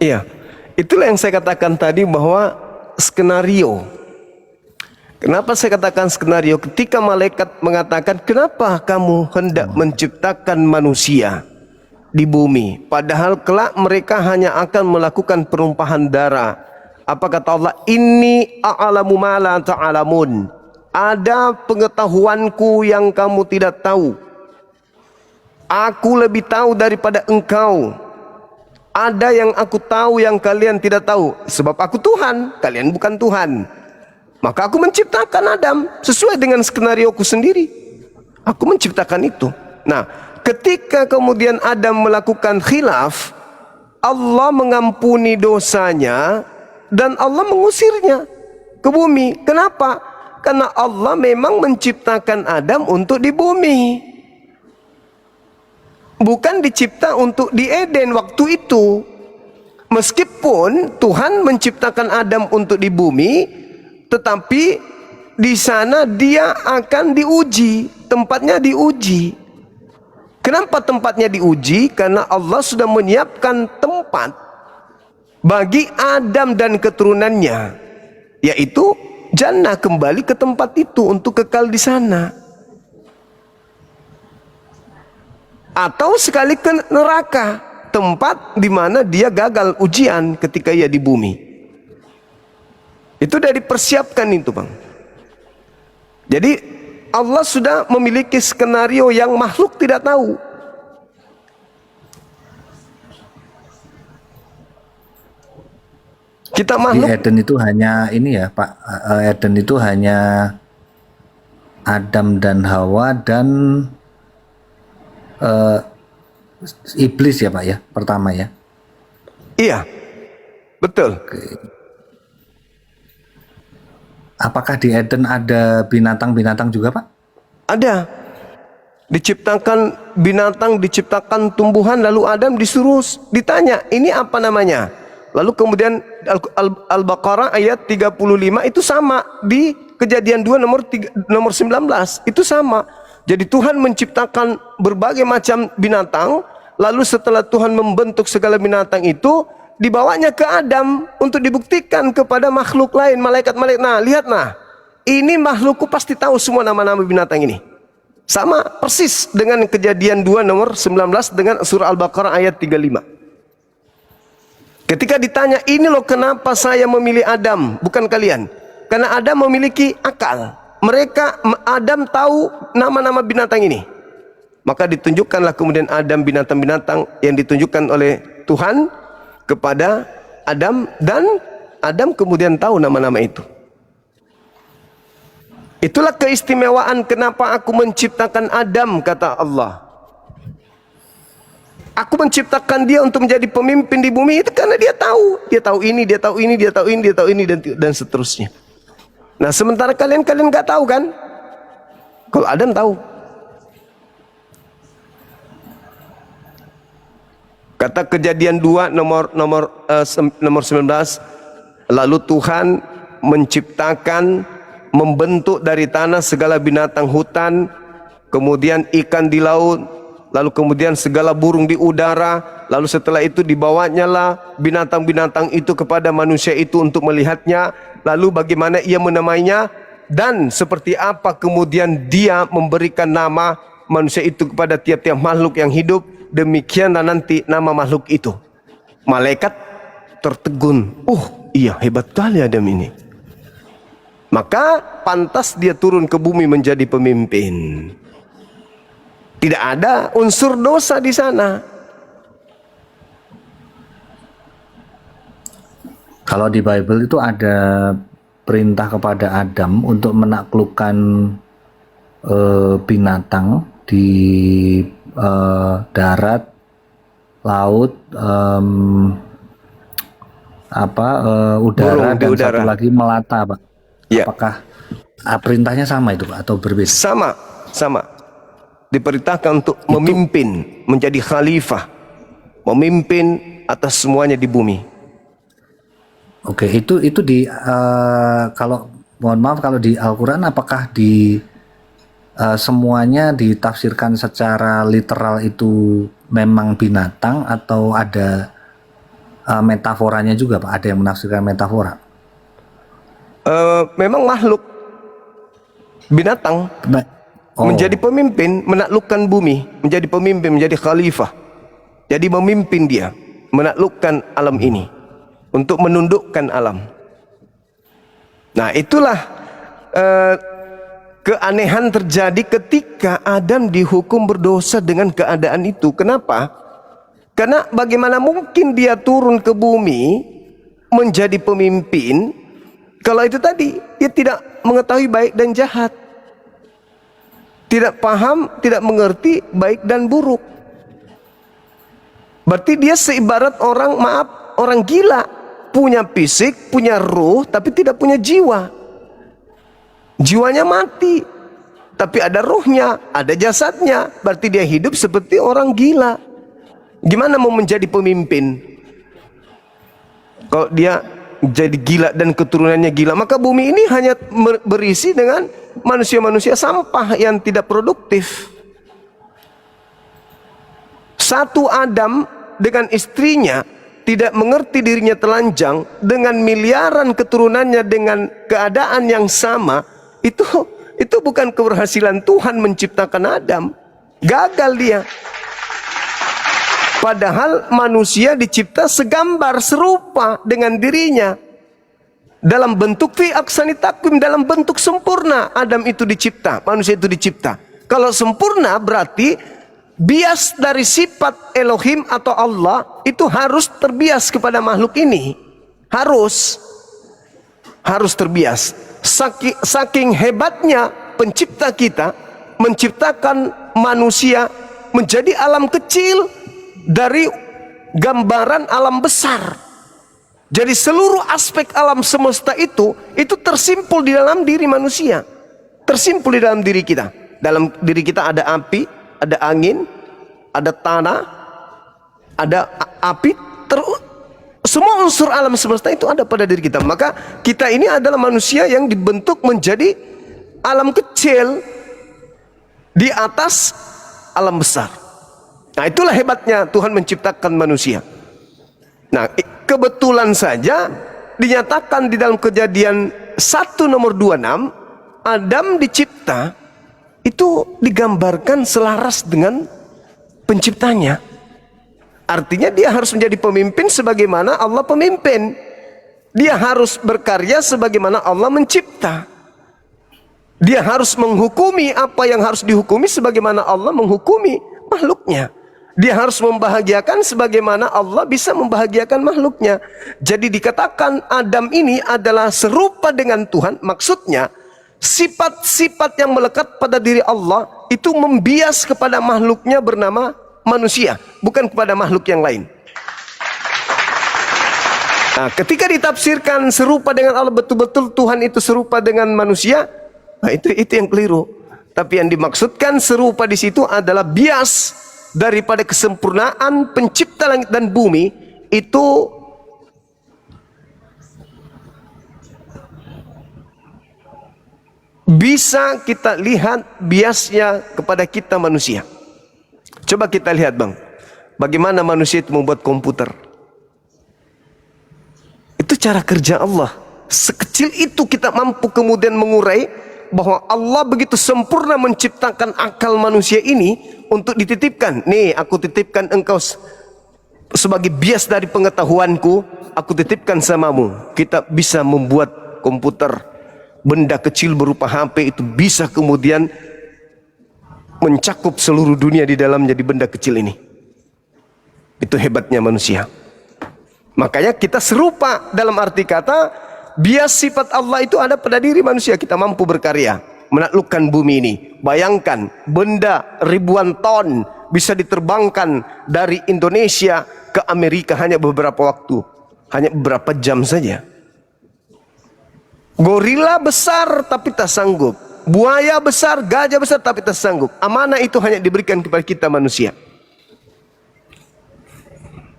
Iya, itulah yang saya katakan tadi bahwa skenario. Kenapa saya katakan skenario? Ketika malaikat mengatakan, kenapa kamu hendak menciptakan manusia di bumi, padahal kelak mereka hanya akan melakukan perumpahan darah. Apa kata Allah? Inni a'lamu ma la ta'lamun. Ada pengetahuanku yang kamu tidak tahu. Aku lebih tahu daripada engkau. Ada yang aku tahu yang kalian tidak tahu. Sebab aku Tuhan, kalian bukan Tuhan. Maka aku menciptakan Adam sesuai dengan skenarioku sendiri. Aku menciptakan itu. Nah, ketika kemudian Adam melakukan khilaf, Allah mengampuni dosanya dan Allah mengusirnya ke bumi. Kenapa? Karena Allah memang menciptakan Adam untuk di bumi, bukan dicipta untuk di Eden waktu itu. Meskipun Tuhan menciptakan Adam untuk di bumi, tetapi di sana dia akan diuji, tempatnya diuji. Kenapa tempatnya diuji? Karena Allah sudah menyiapkan tempat bagi Adam dan keturunannya, yaitu jannah, kembali ke tempat itu untuk kekal di sana. Atau sekali ke neraka, tempat di mana dia gagal ujian ketika ia di bumi. Itu sudah dipersiapkan itu Bang. Jadi Allah sudah memiliki skenario yang makhluk tidak tahu. Kita makhluk. Di Eden itu hanya ini ya Pak, Eden itu hanya Adam dan Hawa dan iblis ya Pak ya, pertama ya. Iya, betul. Apakah di Eden ada binatang-binatang juga Pak? Ada. Diciptakan binatang, diciptakan tumbuhan, lalu Adam disuruh ditanya, ini apa namanya? Lalu kemudian Al-Baqarah ayat 35 itu sama, Kejadian 2 nomor 19 itu sama. Jadi Tuhan menciptakan berbagai macam binatang, lalu setelah Tuhan membentuk segala binatang itu, dibawanya ke Adam untuk dibuktikan kepada makhluk lain, malaikat-malaikat. Nah, lihat nah, ini makhlukku pasti tahu semua nama-nama binatang ini. Sama persis dengan Kejadian 2 nomor 19 dengan surah Al-Baqarah ayat 35. Ketika ditanya, ini loh kenapa saya memilih Adam bukan kalian? Karena Adam memiliki akal. Adam tahu nama-nama binatang ini. Maka ditunjukkanlah kemudian Adam binatang-binatang yang ditunjukkan oleh Tuhan kepada Adam, dan Adam kemudian tahu nama-nama itu. Itulah keistimewaan kenapa aku menciptakan Adam, kata Allah. Aku menciptakan dia untuk menjadi pemimpin di bumi itu karena dia tahu ini, dia tahu ini, dia tahu ini, dia tahu ini, dan seterusnya. Nah, sementara kalian nggak tahu kan? Kalau Adam tahu. Kata Kejadian 2 nomor 19, lalu Tuhan menciptakan, membentuk dari tanah segala binatang hutan, kemudian ikan di laut, lalu kemudian segala burung di udara, lalu setelah itu dibawanya lah binatang-binatang itu kepada manusia itu untuk melihatnya, lalu bagaimana ia menamainya, dan seperti apa kemudian dia memberikan nama manusia itu kepada tiap-tiap makhluk yang hidup. Demikianlah nanti nama makhluk itu. Malaikat tertegun, iya hebat kali Adam ini. Maka pantas dia turun ke bumi menjadi pemimpin. Tidak ada unsur dosa di sana. Kalau di Bible itu ada perintah kepada Adam untuk menaklukkan binatang di darat, laut, udara, Burung di dan udara. satu lagi melata, Pak. Ya. Apakah perintahnya sama itu, Pak, atau berbeda? Sama. Diperintahkan untuk memimpin, menjadi khalifah, memimpin atas semuanya di bumi. Oke, itu di kalau mohon maaf, kalau di Al-Quran apakah di semuanya ditafsirkan secara literal itu memang binatang, atau ada metaforanya juga, Pak? Ada yang menafsirkan metafora? Memang makhluk binatang menjadi pemimpin, menaklukkan bumi, menjadi pemimpin, menjadi khalifah. Jadi memimpin dia, menaklukkan alam ini, untuk menundukkan alam. Nah, itulah keanehan terjadi ketika Adam dihukum berdosa dengan keadaan itu. Kenapa? Karena bagaimana mungkin dia turun ke bumi menjadi pemimpin kalau itu tadi dia tidak mengetahui baik dan jahat, tidak paham, tidak mengerti baik dan buruk. Berarti dia seibarat orang gila, punya fisik, punya ruh, tapi tidak punya jiwa. Jiwanya mati, tapi ada ruhnya, ada jasadnya. Berarti dia hidup seperti orang gila. Gimana mau menjadi pemimpin kalau dia jadi gila dan keturunannya gila? Maka bumi ini hanya berisi dengan manusia-manusia sampah yang tidak produktif. Satu Adam dengan istrinya tidak mengerti dirinya telanjang, dengan miliaran keturunannya dengan keadaan yang sama. Itu bukan keberhasilan Tuhan menciptakan Adam. Gagal dia. Padahal manusia dicipta segambar serupa dengan dirinya. Dalam bentuk fi aksani takwim, dalam bentuk sempurna Adam itu dicipta, manusia itu dicipta. Kalau sempurna berarti bias dari sifat Elohim atau Allah itu harus terbias kepada makhluk ini. Harus terbias. Saking hebatnya pencipta kita menciptakan manusia menjadi alam kecil dari gambaran alam besar. Jadi seluruh aspek alam semesta itu tersimpul di dalam diri manusia, tersimpul di dalam diri kita. Dalam diri kita ada api, ada angin, ada tanah, ada api, semua unsur alam semesta itu ada pada diri kita. Maka kita ini adalah manusia yang dibentuk menjadi alam kecil di atas alam besar. Nah, itulah hebatnya Tuhan menciptakan manusia. Nah, kebetulan saja dinyatakan di dalam Kejadian 1 nomor 26, Adam dicipta itu digambarkan selaras dengan penciptanya. Artinya dia harus menjadi pemimpin sebagaimana Allah pemimpin. Dia harus berkarya sebagaimana Allah mencipta. Dia harus menghukumi apa yang harus dihukumi sebagaimana Allah menghukumi makhluknya. Dia harus membahagiakan sebagaimana Allah bisa membahagiakan makhluknya. Jadi dikatakan Adam ini adalah serupa dengan Tuhan. Maksudnya sifat-sifat yang melekat pada diri Allah itu membias kepada makhluknya bernama manusia, bukan kepada makhluk yang lain. Nah, ketika ditafsirkan serupa dengan Allah, betul-betul Tuhan itu serupa dengan manusia, nah itu yang keliru. Tapi yang dimaksudkan serupa di situ adalah bias daripada kesempurnaan pencipta langit dan bumi itu bisa kita lihat biasnya kepada kita manusia. Coba kita lihat bang, bagaimana manusia itu membuat komputer. Itu cara kerja Allah. Sekecil itu kita mampu kemudian mengurai bahwa Allah begitu sempurna menciptakan akal manusia ini untuk dititipkan. Nih, aku titipkan engkau sebagai bias dari pengetahuanku, aku titipkan samamu. Kita bisa membuat komputer, benda kecil berupa HP itu bisa kemudian mencakup seluruh dunia di dalamnya di benda kecil ini. Itu hebatnya manusia. Makanya kita serupa dalam arti kata bias sifat Allah itu ada pada diri manusia. Kita mampu berkarya menaklukkan bumi ini. Bayangkan benda ribuan ton bisa diterbangkan dari Indonesia ke Amerika hanya beberapa waktu, hanya beberapa jam saja. Gorila besar tapi tak sanggup. Buaya besar, gajah besar tapi tak sanggup. Amanah itu hanya diberikan kepada kita manusia.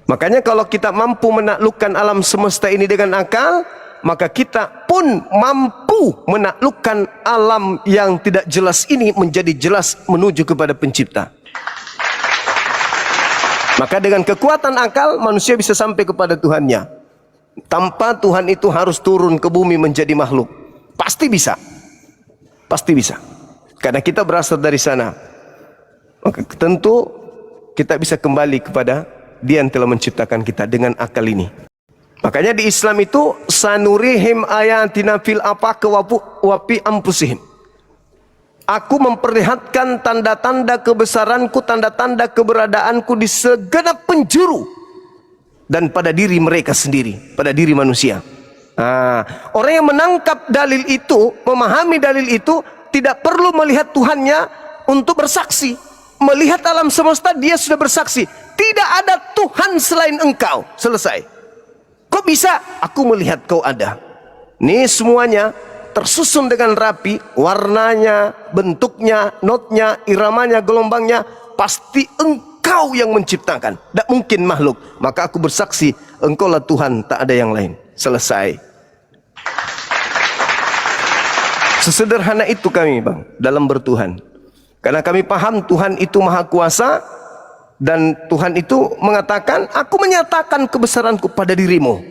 Makanya kalau kita mampu menaklukkan alam semesta ini dengan akal, maka kita pun mampu menaklukkan alam yang tidak jelas ini menjadi jelas menuju kepada pencipta. Maka dengan kekuatan akal manusia bisa sampai kepada Tuhannya. Tanpa Tuhan itu harus turun ke bumi menjadi makhluk. Pasti bisa. Pasti bisa. Karena kita berasal dari sana. Maka tentu kita bisa kembali kepada Dia yang telah menciptakan kita dengan akal ini. Makanya di Islam itu sanurihim ayatina fil afaqi wa fi anfusihim. Aku memperlihatkan tanda-tanda kebesaranku, tanda-tanda keberadaanku di segenap penjuru dan pada diri mereka sendiri, pada diri manusia. Orang yang menangkap dalil itu, memahami dalil itu, tidak perlu melihat Tuhannya untuk bersaksi. Melihat alam semesta, dia sudah bersaksi. Tidak ada Tuhan selain engkau. Selesai. Kok bisa? Aku melihat kau ada. Nih semuanya tersusun dengan rapi, warnanya, bentuknya, notnya, iramanya, gelombangnya, pasti engkau yang menciptakan. Tidak mungkin makhluk. Maka aku bersaksi, engkaulah Tuhan, tak ada yang lain. Selesai. Sesederhana itu kami bang dalam bertuhan. Karena kami paham Tuhan itu maha kuasa. Dan Tuhan itu mengatakan, aku menyatakan kebesaranku pada dirimu.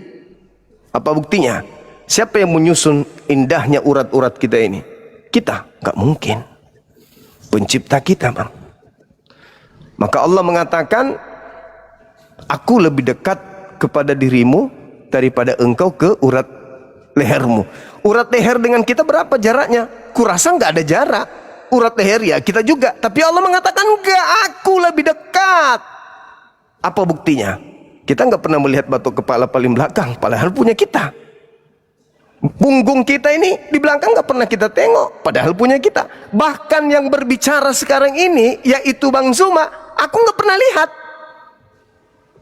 Apa buktinya? Siapa yang menyusun indahnya urat-urat kita ini? Kita, gak mungkin. Pencipta kita bang. Maka Allah mengatakan, aku lebih dekat kepada dirimu daripada engkau ke urat lehermu. Urat leher dengan kita berapa jaraknya? Kurasa nggak ada jarak. Urat leher ya kita juga. Tapi Allah mengatakan enggak, aku lebih dekat. Apa buktinya? Kita nggak pernah melihat batok kepala paling belakang, padahal punya kita. Punggung kita ini di belakang nggak pernah kita tengok, padahal punya kita. Bahkan yang berbicara sekarang ini, yaitu Bang Zuma, aku nggak pernah lihat.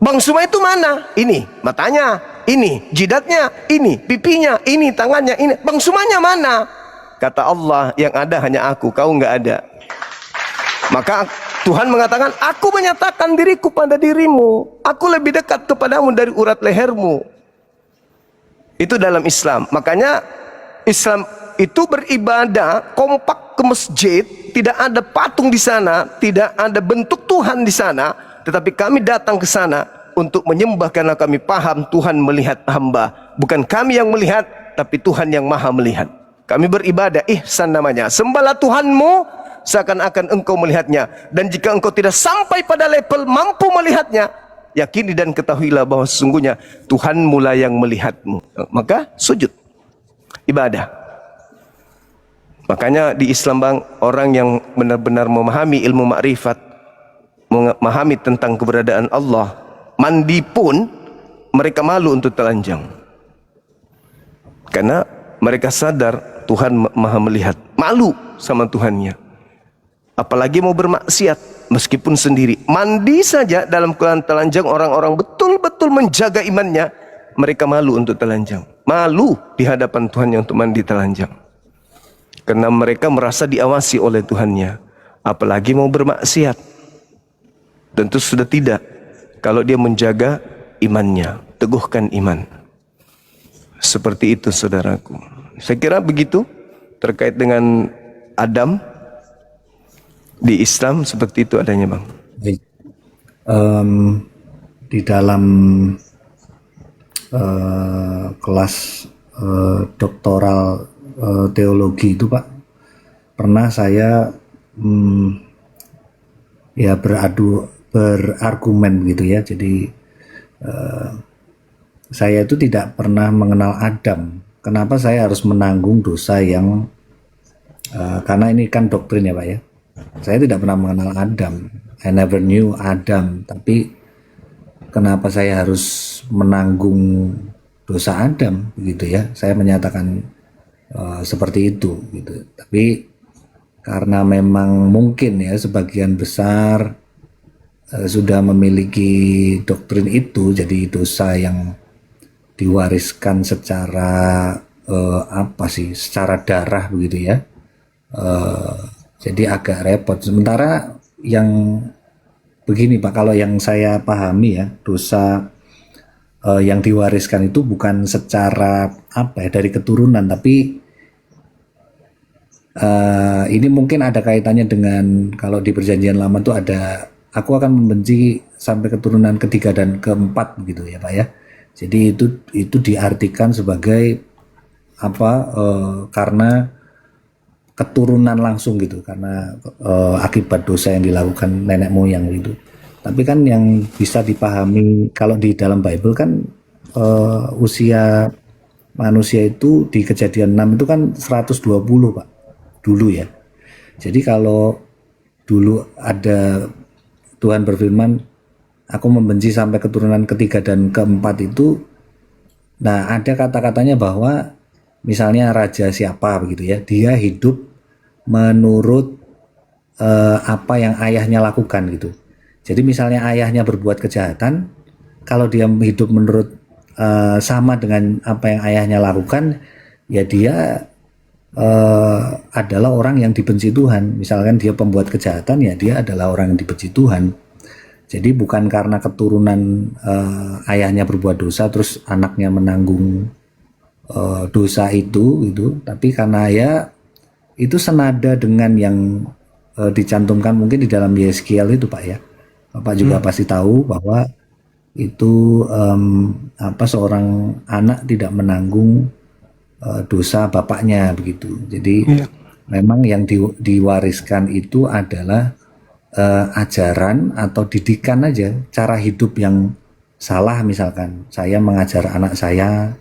Bang Zuma itu mana? Ini matanya, ini jidatnya, ini pipinya, ini tangannya, ini. Bang Zumanya mana? Kata Allah, yang ada hanya aku, kau nggak ada. Maka Tuhan mengatakan, aku menyatakan diriku pada dirimu. Aku lebih dekat kepadamu dari urat lehermu. Itu dalam Islam. Makanya Islam itu beribadah kompak ke masjid, tidak ada patung di sana, tidak ada bentuk Tuhan di sana, tetapi kami datang ke sana untuk menyembah karena kami paham Tuhan melihat hamba. Bukan kami yang melihat, tapi Tuhan yang maha melihat. Kami beribadah, ihsan namanya. Sembahlah Tuhanmu seakan-akan engkau melihatnya. Dan jika engkau tidak sampai pada level mampu melihatnya, yakini dan ketahuilah bahwa sesungguhnya Tuhanmu lah yang melihatmu. Maka sujud, ibadah. Makanya di Islam bang, orang yang benar-benar memahami ilmu makrifat, memahami tentang keberadaan Allah, mandi pun mereka malu untuk telanjang. Karena mereka sadar Tuhan maha melihat. Malu sama Tuhannya. Apalagi mau bermaksiat meskipun sendiri. Mandi saja dalam keadaan telanjang, orang-orang betul-betul menjaga imannya, mereka malu untuk telanjang. Malu di hadapan Tuhannya untuk mandi telanjang. Karena mereka merasa diawasi oleh Tuhannya. Apalagi mau bermaksiat. Tentu sudah tidak. Kalau dia menjaga imannya, teguhkan iman. Seperti itu saudaraku. Saya kira begitu terkait dengan Adam. Di Islam seperti itu adanya bang. Baik. Di dalam kelas doktoral teologi itu Pak, pernah saya ya berargumen gitu ya. Jadi saya itu tidak pernah mengenal Adam. Kenapa saya harus menanggung dosa yang karena ini kan doktrin ya Pak ya. Saya tidak pernah mengenal Adam. I never knew Adam. Tapi kenapa saya harus menanggung dosa Adam gitu ya? Saya menyatakan seperti itu gitu. Tapi karena memang mungkin ya sebagian besar sudah memiliki doktrin itu, jadi dosa yang diwariskan secara secara darah begitu ya. Jadi agak repot. Sementara yang begini Pak, kalau yang saya pahami ya, dosa yang diwariskan itu bukan secara dari keturunan, tapi ini mungkin ada kaitannya dengan kalau di perjanjian lama itu ada, aku akan membenci sampai keturunan ketiga dan keempat begitu ya Pak ya. Jadi itu diartikan sebagai karena keturunan langsung gitu, karena akibat dosa yang dilakukan nenek moyang gitu. Tapi kan yang bisa dipahami kalau di dalam Bible kan usia manusia itu di Kejadian 6 itu kan 120 Pak dulu ya. Jadi kalau dulu ada Tuhan berfirman, aku membenci sampai keturunan ketiga dan keempat itu, nah ada kata-katanya bahwa misalnya raja siapa begitu ya, dia hidup menurut apa yang ayahnya lakukan gitu. Jadi misalnya ayahnya berbuat kejahatan, kalau dia hidup menurut sama dengan apa yang ayahnya lakukan, ya dia adalah orang yang dibenci Tuhan. Misalkan dia pembuat kejahatan, ya dia adalah orang yang dibenci Tuhan. Jadi bukan karena keturunan ayahnya berbuat dosa terus anaknya menanggung dosa itu gitu, tapi karena ya itu senada dengan yang dicantumkan mungkin di dalam Yeskiel itu Pak ya. Bapak juga pasti tahu bahwa itu seorang anak tidak menanggung dosa bapaknya begitu. Jadi memang yang diwariskan itu adalah ajaran atau didikan aja, cara hidup yang salah. Misalkan saya mengajar anak saya,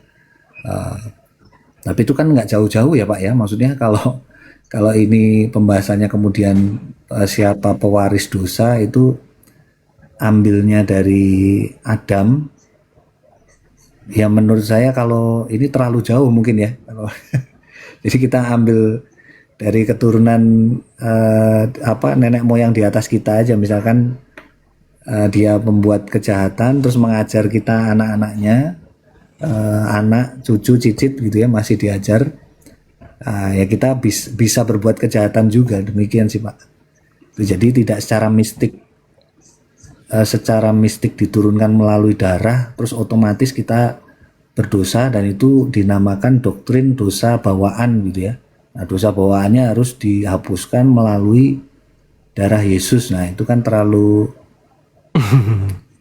tapi itu kan nggak jauh-jauh ya Pak ya. Maksudnya kalau ini pembahasannya kemudian siapa pewaris dosa, itu ambilnya dari Adam. Ya menurut saya kalau ini terlalu jauh mungkin ya. Jadi kita ambil dari keturunan nenek moyang di atas kita aja. Misalkan dia membuat kejahatan terus mengajar kita anak-anaknya, anak, cucu, cicit gitu ya, masih diajar, ya kita bisa berbuat kejahatan juga. Demikian sih Pak. Jadi tidak secara mistik diturunkan melalui darah terus otomatis kita berdosa, dan itu dinamakan doktrin dosa bawaan gitu ya. Nah, dosa bawaannya harus dihapuskan melalui darah Yesus. Nah, itu kan terlalu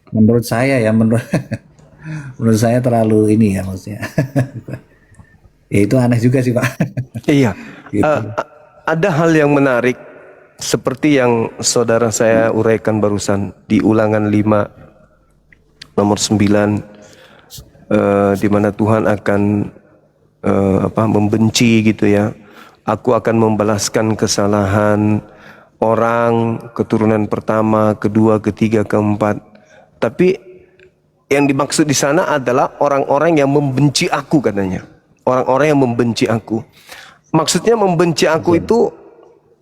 menurut saya ya, menurut saya terlalu ini ya maksudnya. Ya itu aneh juga sih Pak. Iya. Gitu. Ada hal yang menarik seperti yang saudara saya uraikan barusan di Ulangan 5 nomor 9, di mana Tuhan akan membenci gitu ya. Aku akan membalaskan kesalahan orang keturunan pertama, kedua, ketiga, keempat. Tapi yang dimaksud di sana adalah orang-orang yang membenci aku katanya. Orang-orang yang membenci aku. Maksudnya membenci aku itu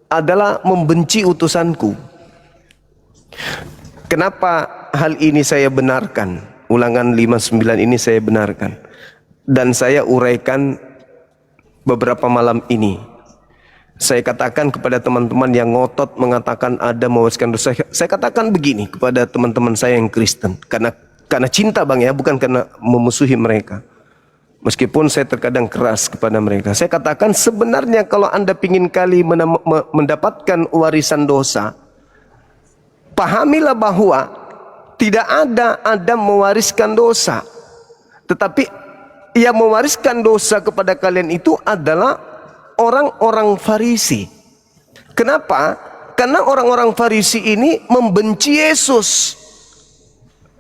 adalah membenci utusanku. Kenapa hal ini saya benarkan? Ulangan 59 ini saya benarkan. Dan saya uraikan beberapa malam ini. Saya katakan kepada teman-teman yang ngotot mengatakan ada mewariskan dosa. Saya katakan begini kepada teman-teman saya yang Kristen. Karena cinta Bang ya, bukan karena memusuhi mereka. Meskipun saya terkadang keras kepada mereka. Saya katakan sebenarnya kalau Anda ingin kali mendapatkan warisan dosa, pahamilah bahwa tidak ada Adam mewariskan dosa. Tetapi yang mewariskan dosa kepada kalian itu adalah orang-orang Farisi. Kenapa? Karena orang-orang Farisi ini membenci Yesus.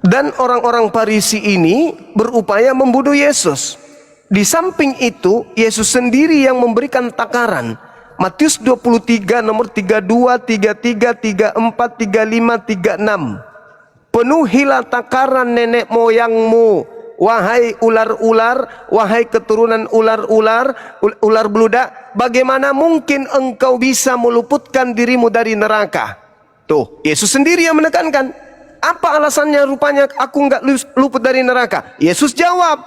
Dan orang-orang Farisi ini berupaya membunuh Yesus. Di samping itu, Yesus sendiri yang memberikan takaran. Matius 23 nomor 32, 33, 34, 35, 36. Penuhilah takaran nenek moyangmu, wahai ular-ular, wahai keturunan ular-ular, ular beludak. Bagaimana mungkin engkau bisa meluputkan dirimu dari neraka? Tuh, Yesus sendiri yang menekankan. Apa alasannya rupanya aku enggak luput dari neraka? Yesus jawab,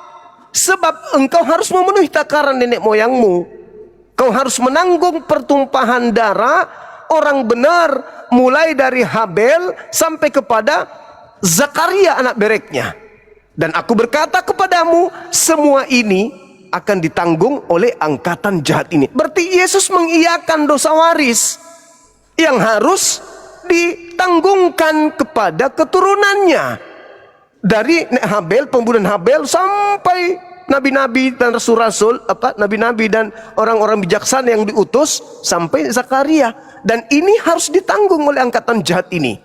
sebab engkau harus memenuhi takaran nenek moyangmu. Kau harus menanggung pertumpahan darah orang benar, mulai dari Habel sampai kepada Zakaria anak Bereknya. Dan aku berkata kepadamu, semua ini akan ditanggung oleh angkatan jahat ini. Berarti Yesus mengiyakan dosa waris yang harus ditanggungkan kepada keturunannya. Dari Habel, pembunuhan Habel, sampai nabi-nabi dan rasul-rasul, nabi-nabi dan orang-orang bijaksana yang diutus sampai Zakaria. Dan ini harus ditanggung oleh angkatan jahat ini.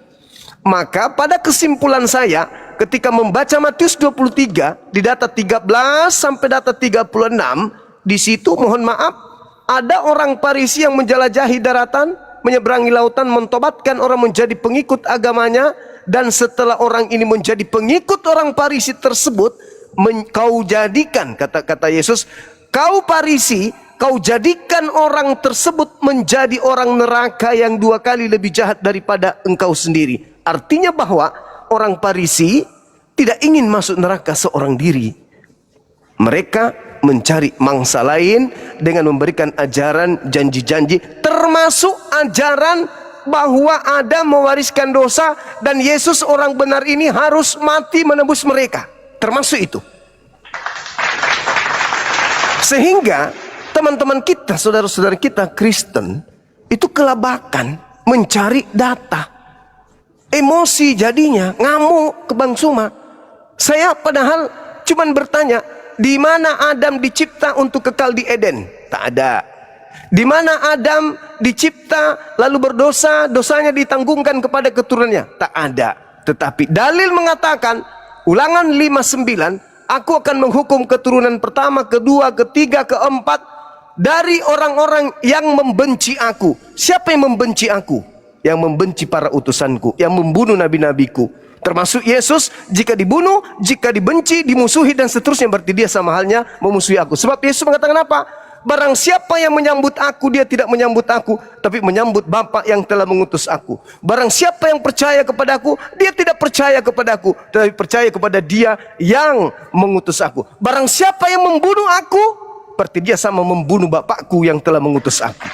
Maka pada kesimpulan saya, ketika membaca Matius 23 di data 13 sampai data 36, di situ mohon maaf ada orang Farisi yang menjelajahi daratan, menyeberangi lautan, mentobatkan orang menjadi pengikut agamanya. Dan setelah orang ini menjadi pengikut orang Farisi tersebut, kau jadikan, kata Yesus, kau Farisi, kau jadikan orang tersebut menjadi orang neraka yang 2 kali lebih jahat daripada engkau sendiri. Artinya bahwa orang Farisi tidak ingin masuk neraka seorang diri. Mereka mencari mangsa lain dengan memberikan ajaran janji-janji, termasuk ajaran bahwa Adam mewariskan dosa dan Yesus orang benar ini harus mati menebus mereka. Termasuk itu. Sehingga teman-teman kita, saudara-saudara kita Kristen itu kelabakan mencari data. Emosi jadinya, ngamuk ke Bang Suma. Saya padahal cuman bertanya, di mana Adam dicipta untuk kekal di Eden? Tak ada. Di mana Adam dicipta lalu berdosa, dosanya ditanggungkan kepada keturunannya? Tak ada. Tetapi dalil mengatakan, Ulangan 59, aku akan menghukum keturunan pertama, kedua, ketiga, keempat dari orang-orang yang membenci aku. Siapa yang membenci aku? Yang membenci para utusanku, yang membunuh nabi-nabiku, termasuk Yesus. Jika dibunuh, jika dibenci, dimusuhi dan seterusnya, berarti dia sama halnya memusuhi aku. Sebab Yesus mengatakan apa? Barang siapa yang menyambut aku, dia tidak menyambut aku, tapi menyambut Bapa yang telah mengutus aku. Barang siapa yang percaya kepada aku, dia tidak percaya kepada aku, tapi percaya kepada dia yang mengutus aku. Barang siapa yang membunuh aku, berarti dia sama membunuh Bapakku yang telah mengutus aku.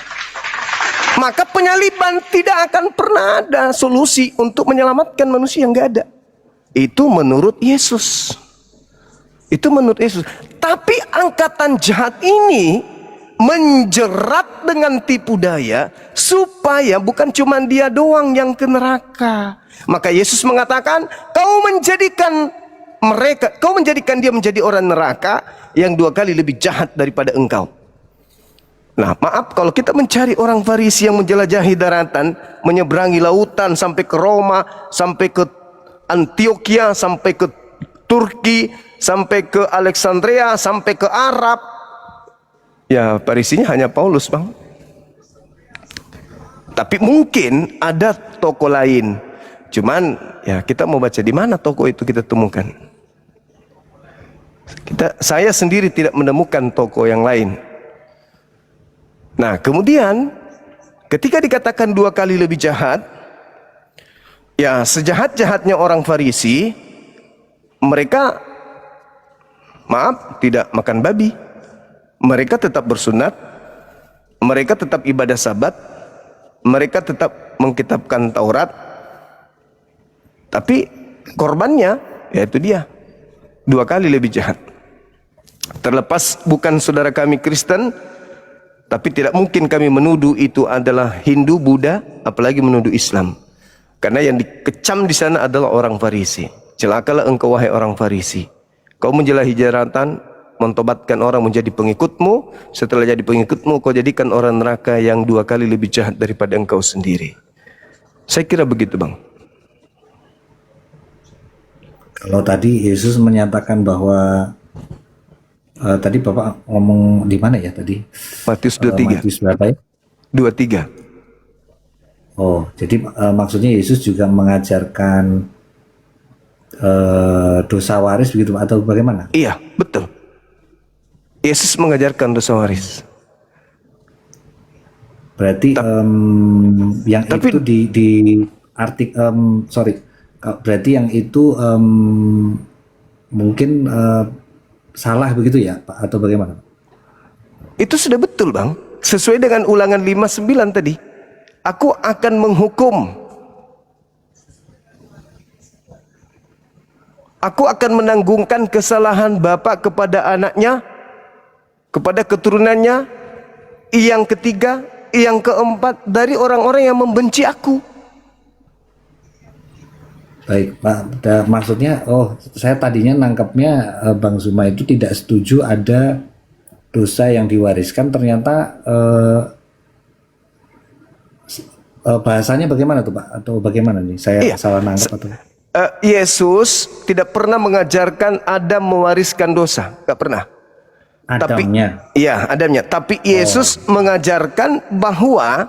Maka penyaliban tidak akan pernah ada solusi untuk menyelamatkan manusia, yang nggak ada. Itu menurut Yesus. Itu menurut Yesus. Tapi angkatan jahat ini menjerat dengan tipu daya supaya bukan cuma dia doang yang ke neraka. Maka Yesus mengatakan, kau menjadikan dia menjadi orang neraka yang 2 kali lebih jahat daripada engkau. Nah, maaf kalau kita mencari orang Farisi yang menjelajahi daratan, menyeberangi lautan sampai ke Roma, sampai ke Antioquia, sampai ke Turki, sampai ke Alexandria, sampai ke Arab. Ya, Farisinya hanya Paulus, Bang. Tapi mungkin ada toko lain. Cuman ya kita mau baca di mana toko itu kita temukan. Saya sendiri tidak menemukan toko yang lain. Nah, kemudian ketika dikatakan 2 kali lebih jahat, ya sejahat-jahatnya orang Farisi, mereka tidak makan babi. Mereka tetap bersunat, mereka tetap ibadah Sabat, mereka tetap mengkitabkan Taurat. Tapi korbannya yaitu dia 2 kali lebih jahat. Terlepas bukan saudara kami Kristen, tapi tidak mungkin kami menuduh itu adalah Hindu, Buddha, apalagi menuduh Islam. Karena yang dikecam di sana adalah orang Farisi. Celakalah engkau wahai orang Farisi. Kau menjelahi daratan, mentobatkan orang menjadi pengikutmu. Setelah jadi pengikutmu, kau jadikan orang neraka yang 2 kali lebih jahat daripada engkau sendiri. Saya kira begitu, Bang. Kalau tadi Yesus menyatakan bahwa tadi Bapak ngomong di mana ya tadi? Matius 23. Matius berapa ya? 23. Oh, jadi maksudnya Yesus juga mengajarkan dosa waris begitu atau bagaimana? Iya, betul. Yesus mengajarkan dosa waris. Berarti yang itu di berarti yang itu mungkin salah begitu ya Pak atau bagaimana? Itu sudah betul, Bang. Sesuai dengan Ulangan 5:9 tadi. Aku akan menghukum. Aku akan menanggungkan kesalahan bapa kepada anaknya, kepada keturunannya, yang ketiga, yang keempat dari orang-orang yang membenci aku. Baik, Pak. Maksudnya, saya tadinya nangkapnya Bang Zuma itu tidak setuju ada dosa yang diwariskan. Ternyata bahasanya bagaimana tuh Pak? Atau bagaimana nih? Saya salah nangkap atau? Yesus tidak pernah mengajarkan Adam mewariskan dosa, nggak pernah. Adamnya. Iya, Adamnya. Tapi Yesus mengajarkan bahwa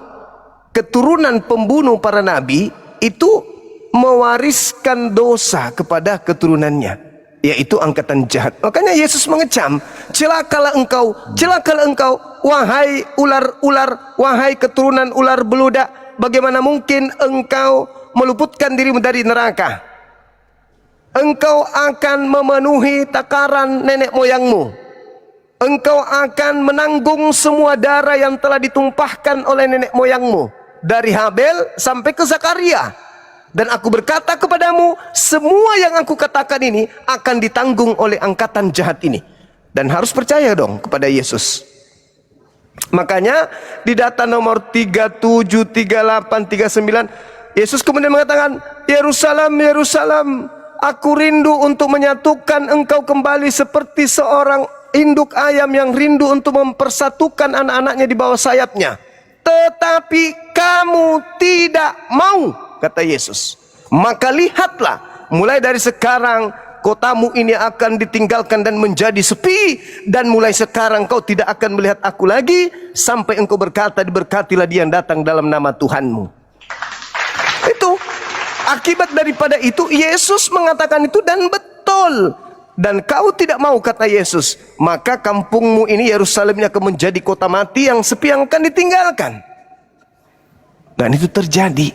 keturunan pembunuh para nabi itu mewariskan dosa kepada keturunannya, yaitu angkatan jahat. Makanya Yesus mengecam, celakalah engkau, wahai ular-ular, wahai keturunan ular beludak, bagaimana mungkin engkau meluputkan dirimu dari neraka? Engkau akan memenuhi takaran nenek moyangmu. Engkau akan menanggung semua darah yang telah ditumpahkan oleh nenek moyangmu, dari Habel sampai ke Zakaria. Dan aku berkata kepadamu, semua yang aku katakan ini akan ditanggung oleh angkatan jahat ini. Dan harus percaya dong kepada Yesus. Makanya di data nomor 37, 38, 39, Yesus kemudian mengatakan, Yerusalem, Yerusalem, aku rindu untuk menyatukan engkau kembali seperti seorang induk ayam yang rindu untuk mempersatukan anak-anaknya di bawah sayapnya. Tetapi kamu tidak mau, kata Yesus. Maka lihatlah, mulai dari sekarang kotamu ini akan ditinggalkan dan menjadi sepi. Dan mulai sekarang kau tidak akan melihat aku lagi, sampai engkau berkata, diberkatilah dia yang datang dalam nama Tuhanmu. Itu akibat daripada itu Yesus mengatakan itu, dan betul. Dan kau tidak mau, kata Yesus, maka kampungmu ini Yerusalem ini akan menjadi kota mati yang sepi, yang akan ditinggalkan. Dan itu terjadi.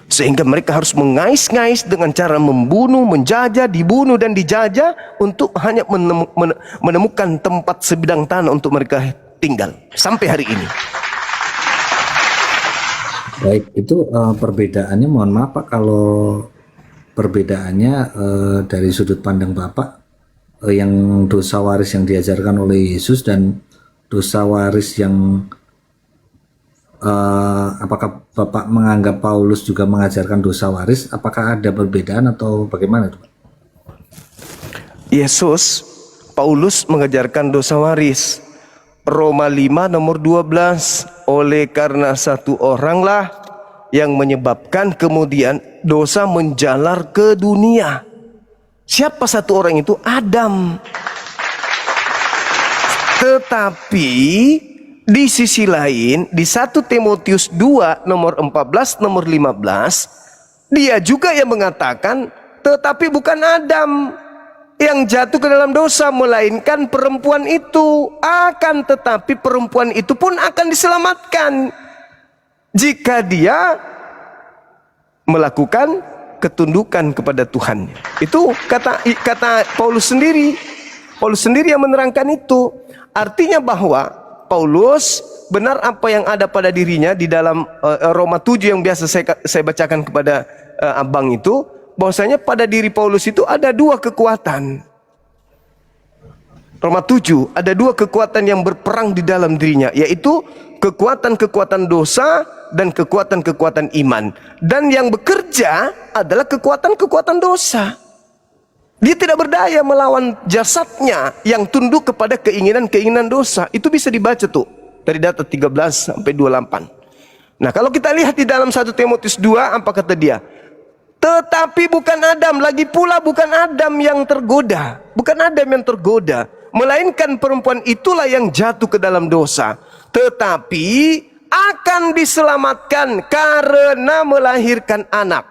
Sehingga mereka harus mengais-ngais dengan cara membunuh, menjajah, dibunuh dan dijajah, untuk hanya menemukan tempat sebidang tanah untuk mereka tinggal sampai hari ini. Baik, itu perbedaannya, mohon maaf Pak, kalau perbedaannya dari sudut pandang Bapak, yang dosa waris yang diajarkan oleh Yesus dan dosa waris yang apakah Bapak menganggap Paulus juga mengajarkan dosa waris? Apakah ada perbedaan atau bagaimana itu? Yesus, Paulus mengajarkan dosa waris. Roma 5 nomor 12, oleh karena satu oranglah yang menyebabkan kemudian dosa menjalar ke dunia. Siapa satu orang itu? Adam. Tetapi di sisi lain, di 1 Timotius 2 nomor 14 nomor 15, dia juga yang mengatakan, tetapi bukan Adam yang jatuh ke dalam dosa, melainkan perempuan itu. Akan tetapi perempuan itu pun akan diselamatkan jika dia melakukan ketundukan kepada Tuhan. Itu kata Paulus sendiri. Paulus sendiri yang menerangkan itu. Artinya bahwa Paulus benar apa yang ada pada dirinya di dalam Roma 7 yang biasa saya bacakan kepada abang itu, bahwasanya pada diri Paulus itu ada dua kekuatan. Roma 7 ada dua kekuatan yang berperang di dalam dirinya, yaitu kekuatan-kekuatan dosa dan kekuatan-kekuatan iman. Dan yang bekerja adalah kekuatan-kekuatan dosa. Dia tidak berdaya melawan jasadnya yang tunduk kepada keinginan-keinginan dosa. Itu bisa dibaca tuh dari data 13 sampai 28. Nah, kalau kita lihat di dalam 1 Timotius 2, apa kata dia? Tetapi bukan Adam, lagi pula bukan Adam yang tergoda. Bukan Adam yang tergoda, melainkan perempuan itulah yang jatuh ke dalam dosa. Tetapi akan diselamatkan karena melahirkan anak,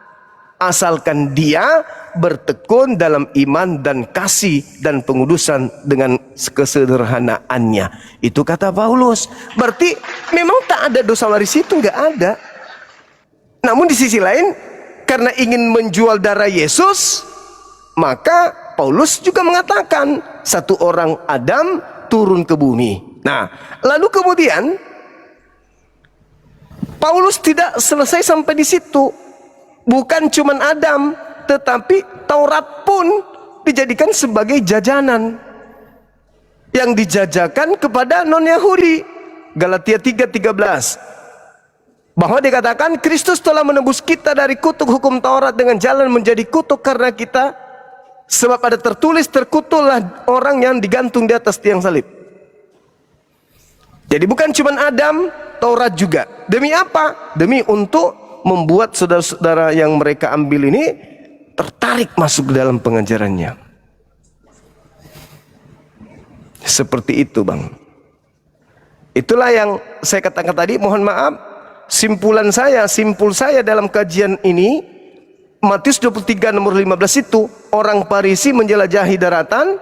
asalkan dia bertekun dalam iman dan kasih dan pengudusan dengan kesederhanaannya. Itu kata Paulus. Berarti memang tak ada dosa waris itu, nggak ada. Namun di sisi lain, karena ingin menjual darah Yesus, maka Paulus juga mengatakan satu orang Adam turun ke bumi. Nah, lalu kemudian Paulus tidak selesai sampai di situ. Bukan cuman Adam, tetapi Taurat pun dijadikan sebagai jajanan yang dijajakan kepada non-Yahudi. Galatia 3:13, bahwa dikatakan Kristus telah menebus kita dari kutuk hukum Taurat dengan jalan menjadi kutuk karena kita, sebab ada tertulis, terkutuklah orang yang digantung di atas tiang salib. Jadi bukan cuman Adam, Taurat juga. Demi apa? Demi untuk membuat saudara-saudara yang mereka ambil ini tertarik masuk ke dalam pengajarannya. Seperti itu, Bang. Itulah yang saya katakan tadi. Mohon maaf, simpul saya dalam kajian ini, Matius 23 nomor 15 itu, orang Farisi menjelajahi daratan,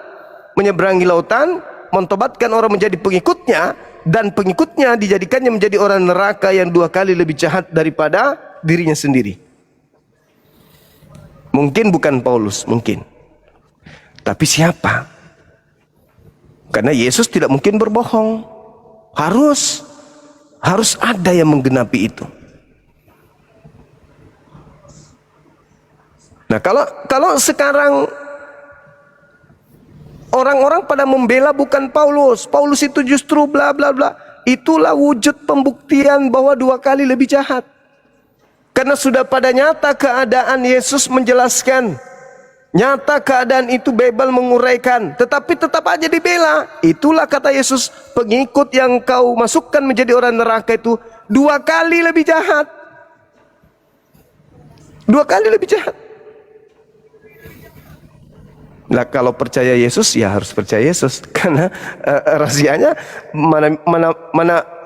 menyeberangi lautan, mentobatkan orang menjadi pengikutnya, dan pengikutnya dijadikannya menjadi orang neraka yang 2 kali lebih jahat daripada dirinya sendiri. Mungkin bukan Paulus, mungkin. Tapi siapa? Karena Yesus tidak mungkin berbohong. Harus ada yang menggenapi itu. Nah, kalau sekarang orang-orang pada membela bukan Paulus, Paulus itu justru bla bla bla, itulah wujud pembuktian bahwa 2 kali lebih jahat. Karena sudah pada nyata keadaan Yesus menjelaskan, nyata keadaan itu Bible menguraikan, tetapi tetap aja dibela. Itulah kata Yesus, pengikut yang kau masukkan menjadi orang neraka itu 2 kali lebih jahat. 2 kali lebih jahat. Nah, kalau percaya Yesus ya harus percaya Yesus, karena rahasianya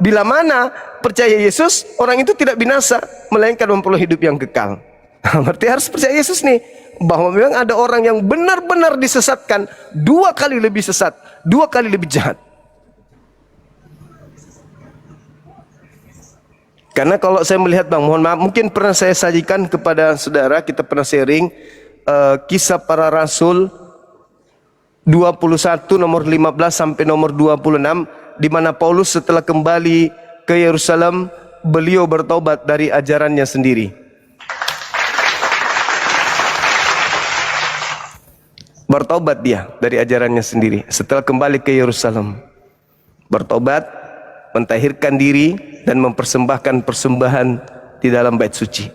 bila mana percaya Yesus, orang itu tidak binasa, melainkan memperoleh hidup yang kekal. Berarti harus percaya Yesus nih, bahwa memang ada orang yang benar-benar disesatkan 2 kali lebih sesat, 2 kali lebih jahat. Karena kalau saya melihat, Bang, mohon maaf, mungkin pernah saya sajikan kepada saudara, kita pernah sharing Kisah Para Rasul 21 nomor 15 sampai nomor 26, di mana Paulus setelah kembali ke Yerusalem, beliau bertobat dari ajarannya sendiri. Bertobat dia dari ajarannya sendiri. Setelah kembali ke Yerusalem, bertobat, mentahirkan diri dan mempersembahkan persembahan di dalam bait suci.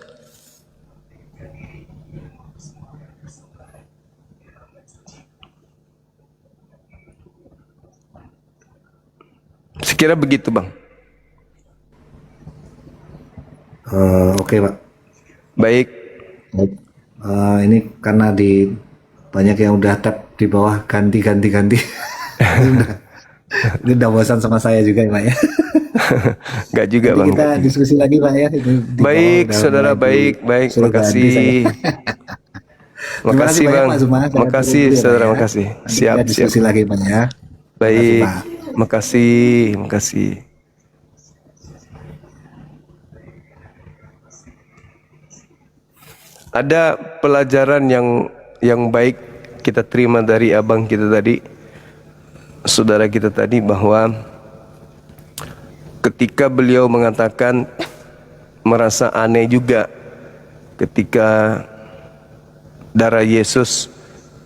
Sekira begitu, Bang. Oke, Pak. Baik. Baik. Ini karena banyak yang udah tap di bawah ganti. Ini udah bosan sama saya juga ya, Pak ya. Enggak juga, Nanti Bang. kita diskusi lagi, Pak ya. Ini di Baik, bawah udah saudara, mulai baik. suruh ganti saya. Makasih. Terima Makasih, banyak, Bang. Pak Zuma. Saya Makasih, tunggu dulu ya, saudara, Pak ya. makasih. Nanti Siap, kita siap. diskusi lagi, Pak ya. Baik. Pak. Makasih. Ada pelajaran yang baik kita terima dari abang kita tadi, saudara kita tadi, bahwa ketika beliau mengatakan merasa aneh juga ketika darah Yesus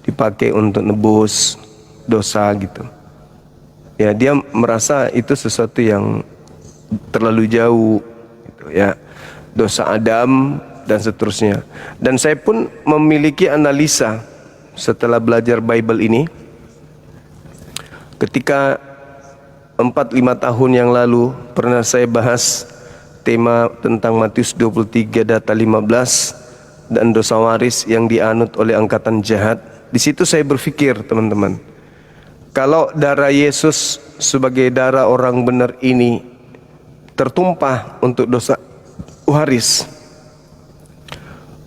dipakai untuk nebus dosa gitu. Ya, dia merasa itu sesuatu yang terlalu jauh gitu ya. Dosa Adam dan seterusnya. Dan saya pun memiliki analisa setelah belajar Bible ini. Ketika 4-5 tahun yang lalu pernah saya bahas tema tentang Matius 23 data 15 dan dosa waris yang dianut oleh angkatan jahat. Di situ saya berpikir, teman-teman, kalau darah Yesus sebagai darah orang benar ini tertumpah untuk dosa waris,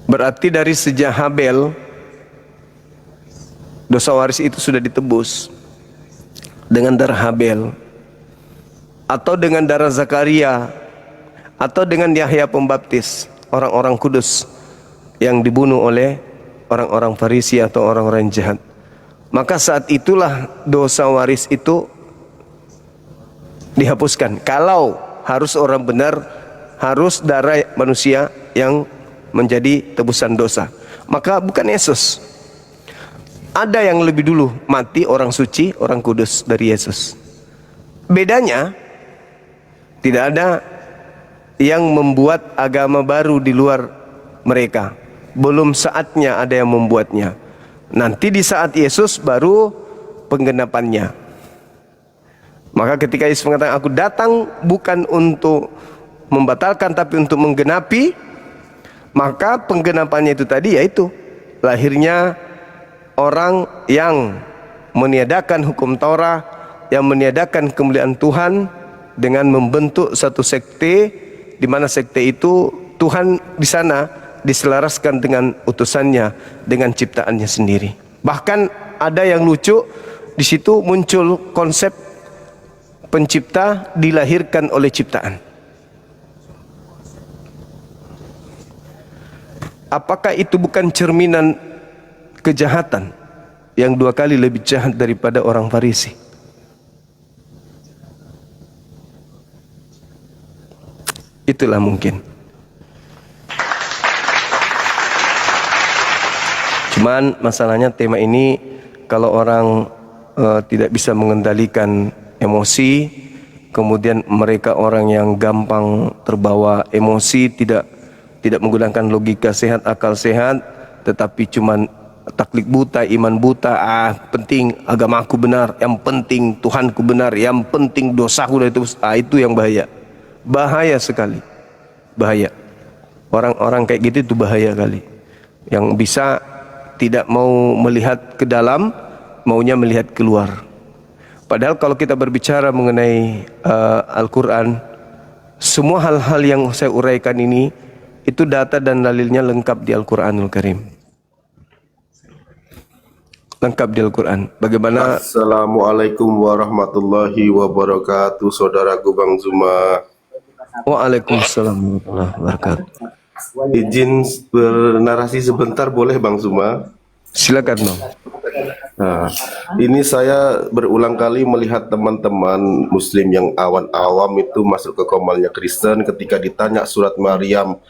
berarti dari sejak Habel dosa waris itu sudah ditebus dengan darah Habel, atau dengan darah Zakaria, atau dengan Yahya Pembaptis, orang-orang kudus yang dibunuh oleh orang-orang Farisi atau orang-orang jahat. Maka saat itulah dosa waris itu dihapuskan. Kalau harus orang benar, harus darah manusia yang menjadi tebusan dosa. Maka bukan Yesus. Ada yang lebih dulu mati, orang suci, orang kudus dari Yesus. Bedanya, tidak ada yang membuat agama baru di luar mereka. Belum saatnya ada yang membuatnya. Nanti di saat Yesus baru penggenapannya. Maka ketika Yesus mengatakan, aku datang bukan untuk membatalkan tapi untuk menggenapi, maka penggenapannya itu tadi yaitu lahirnya orang yang meniadakan hukum Taurat, yang meniadakan kemuliaan Tuhan dengan membentuk satu sekte, di mana sekte itu Tuhan di sana diselaraskan dengan utusannya, dengan ciptaannya sendiri. Bahkan ada yang lucu, di situ muncul konsep pencipta dilahirkan oleh ciptaan. Apakah itu bukan cerminan kejahatan yang 2 kali lebih jahat daripada orang Farisi? Itulah mungkin. Cuman masalahnya tema ini kalau orang tidak bisa mengendalikan emosi, kemudian mereka orang yang gampang terbawa emosi, tidak menggunakan logika sehat, akal sehat, tetapi cuman taklid buta, iman buta, penting agamaku benar, yang penting Tuhanku benar, yang penting dosaku dari itu yang bahaya. Bahaya sekali. Bahaya. Orang-orang kayak gitu itu bahaya kali. Yang bisa tidak mau melihat ke dalam, maunya melihat keluar. Padahal kalau kita berbicara mengenai Al-Quran, semua hal-hal yang saya uraikan ini, itu data dan dalilnya lengkap di Al-Quranul Karim. Lengkap di Al-Quran. Bagaimana? Assalamualaikum warahmatullahi wabarakatuh, saudaraku Bang Zuma. Waalaikumsalam warahmatullahi wabarakatuh. Izin bernarasi sebentar boleh Bang Zuma? Silakan Bang. Nah, ini saya berulang kali melihat teman-teman muslim yang awam itu masuk ke komalnya Kristen ketika ditanya surat Maryam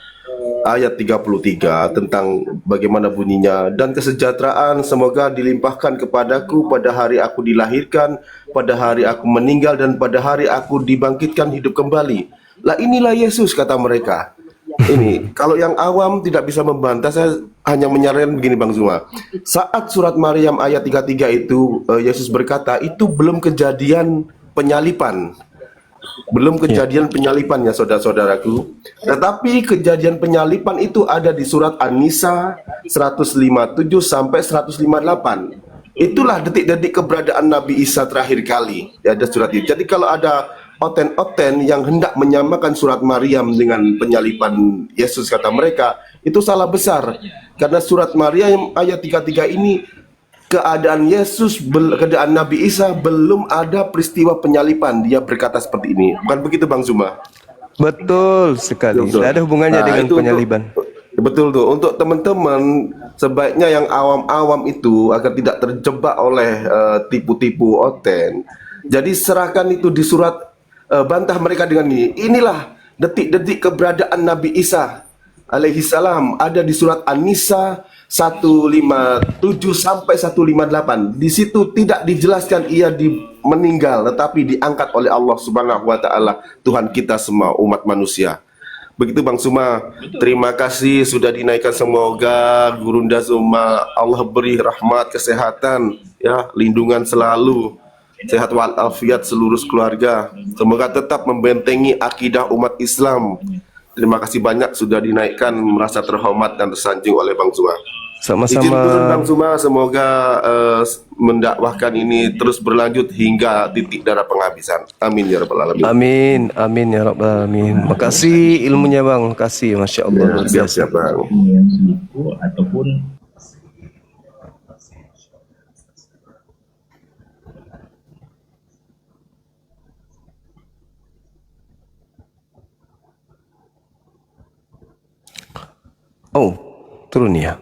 ayat 33 tentang bagaimana bunyinya, dan kesejahteraan semoga dilimpahkan kepadaku pada hari aku dilahirkan, pada hari aku meninggal, dan pada hari aku dibangkitkan hidup kembali. Lah inilah Yesus, kata mereka. Ini kalau yang awam tidak bisa membantah, saya hanya menyarankan begini Bang Zuma. Saat surat Maryam ayat 33 itu Yesus berkata, itu belum kejadian penyalipan. Belum kejadian penyalipannya saudara-saudaraku. Tetapi kejadian penyalipan itu ada di surat An-Nisa 157 sampai 158. Itulah detik-detik keberadaan Nabi Isa terakhir kali. Ya, ada surat itu. Jadi kalau ada oten-oten yang hendak menyamakan surat Maryam dengan penyalipan Yesus, kata mereka, itu salah besar. Karena surat Maryam ayat 33 ini, keadaan Yesus, keadaan Nabi Isa belum ada peristiwa penyalipan. Dia berkata seperti ini. Bukan begitu Bang Zuma? Betul sekali. Betul. Tidak ada hubungannya Nah, dengan itu penyaliban. Betul tuh. Untuk teman-teman, sebaiknya yang awam-awam itu agar tidak terjebak oleh tipu-tipu oten. Jadi serahkan itu di surat, bantah mereka dengan ini. Inilah detik-detik keberadaan Nabi Isa alaihi salam, ada di surat An-Nisa 157 sampai 158. Di situ tidak dijelaskan ia meninggal, tetapi diangkat oleh Allah Subhanahu wa taala, Tuhan kita semua umat manusia. Begitu Bang Zuma. Terima kasih sudah dinaikkan. Semoga Gurunda Zuma Allah beri rahmat, kesehatan, ya, lindungan selalu, sehat walafiat seluruh keluarga. Semoga tetap membentengi akidah umat Islam. Terima kasih banyak sudah dinaikkan, merasa terhormat dan tersanjung oleh Bang Zuma. Izin turun Sama-sama. Bang Zuma, semoga mendakwahkan ini terus berlanjut hingga titik darah penghabisan. Amin ya rabbal alamin. Amin, amin ya rabbal alamin. Makasih ilmunya Bang, makasih, masya Allah, luar biasa. Siap-siap Bang. yang selingkuh ataupun Oh, turun ya.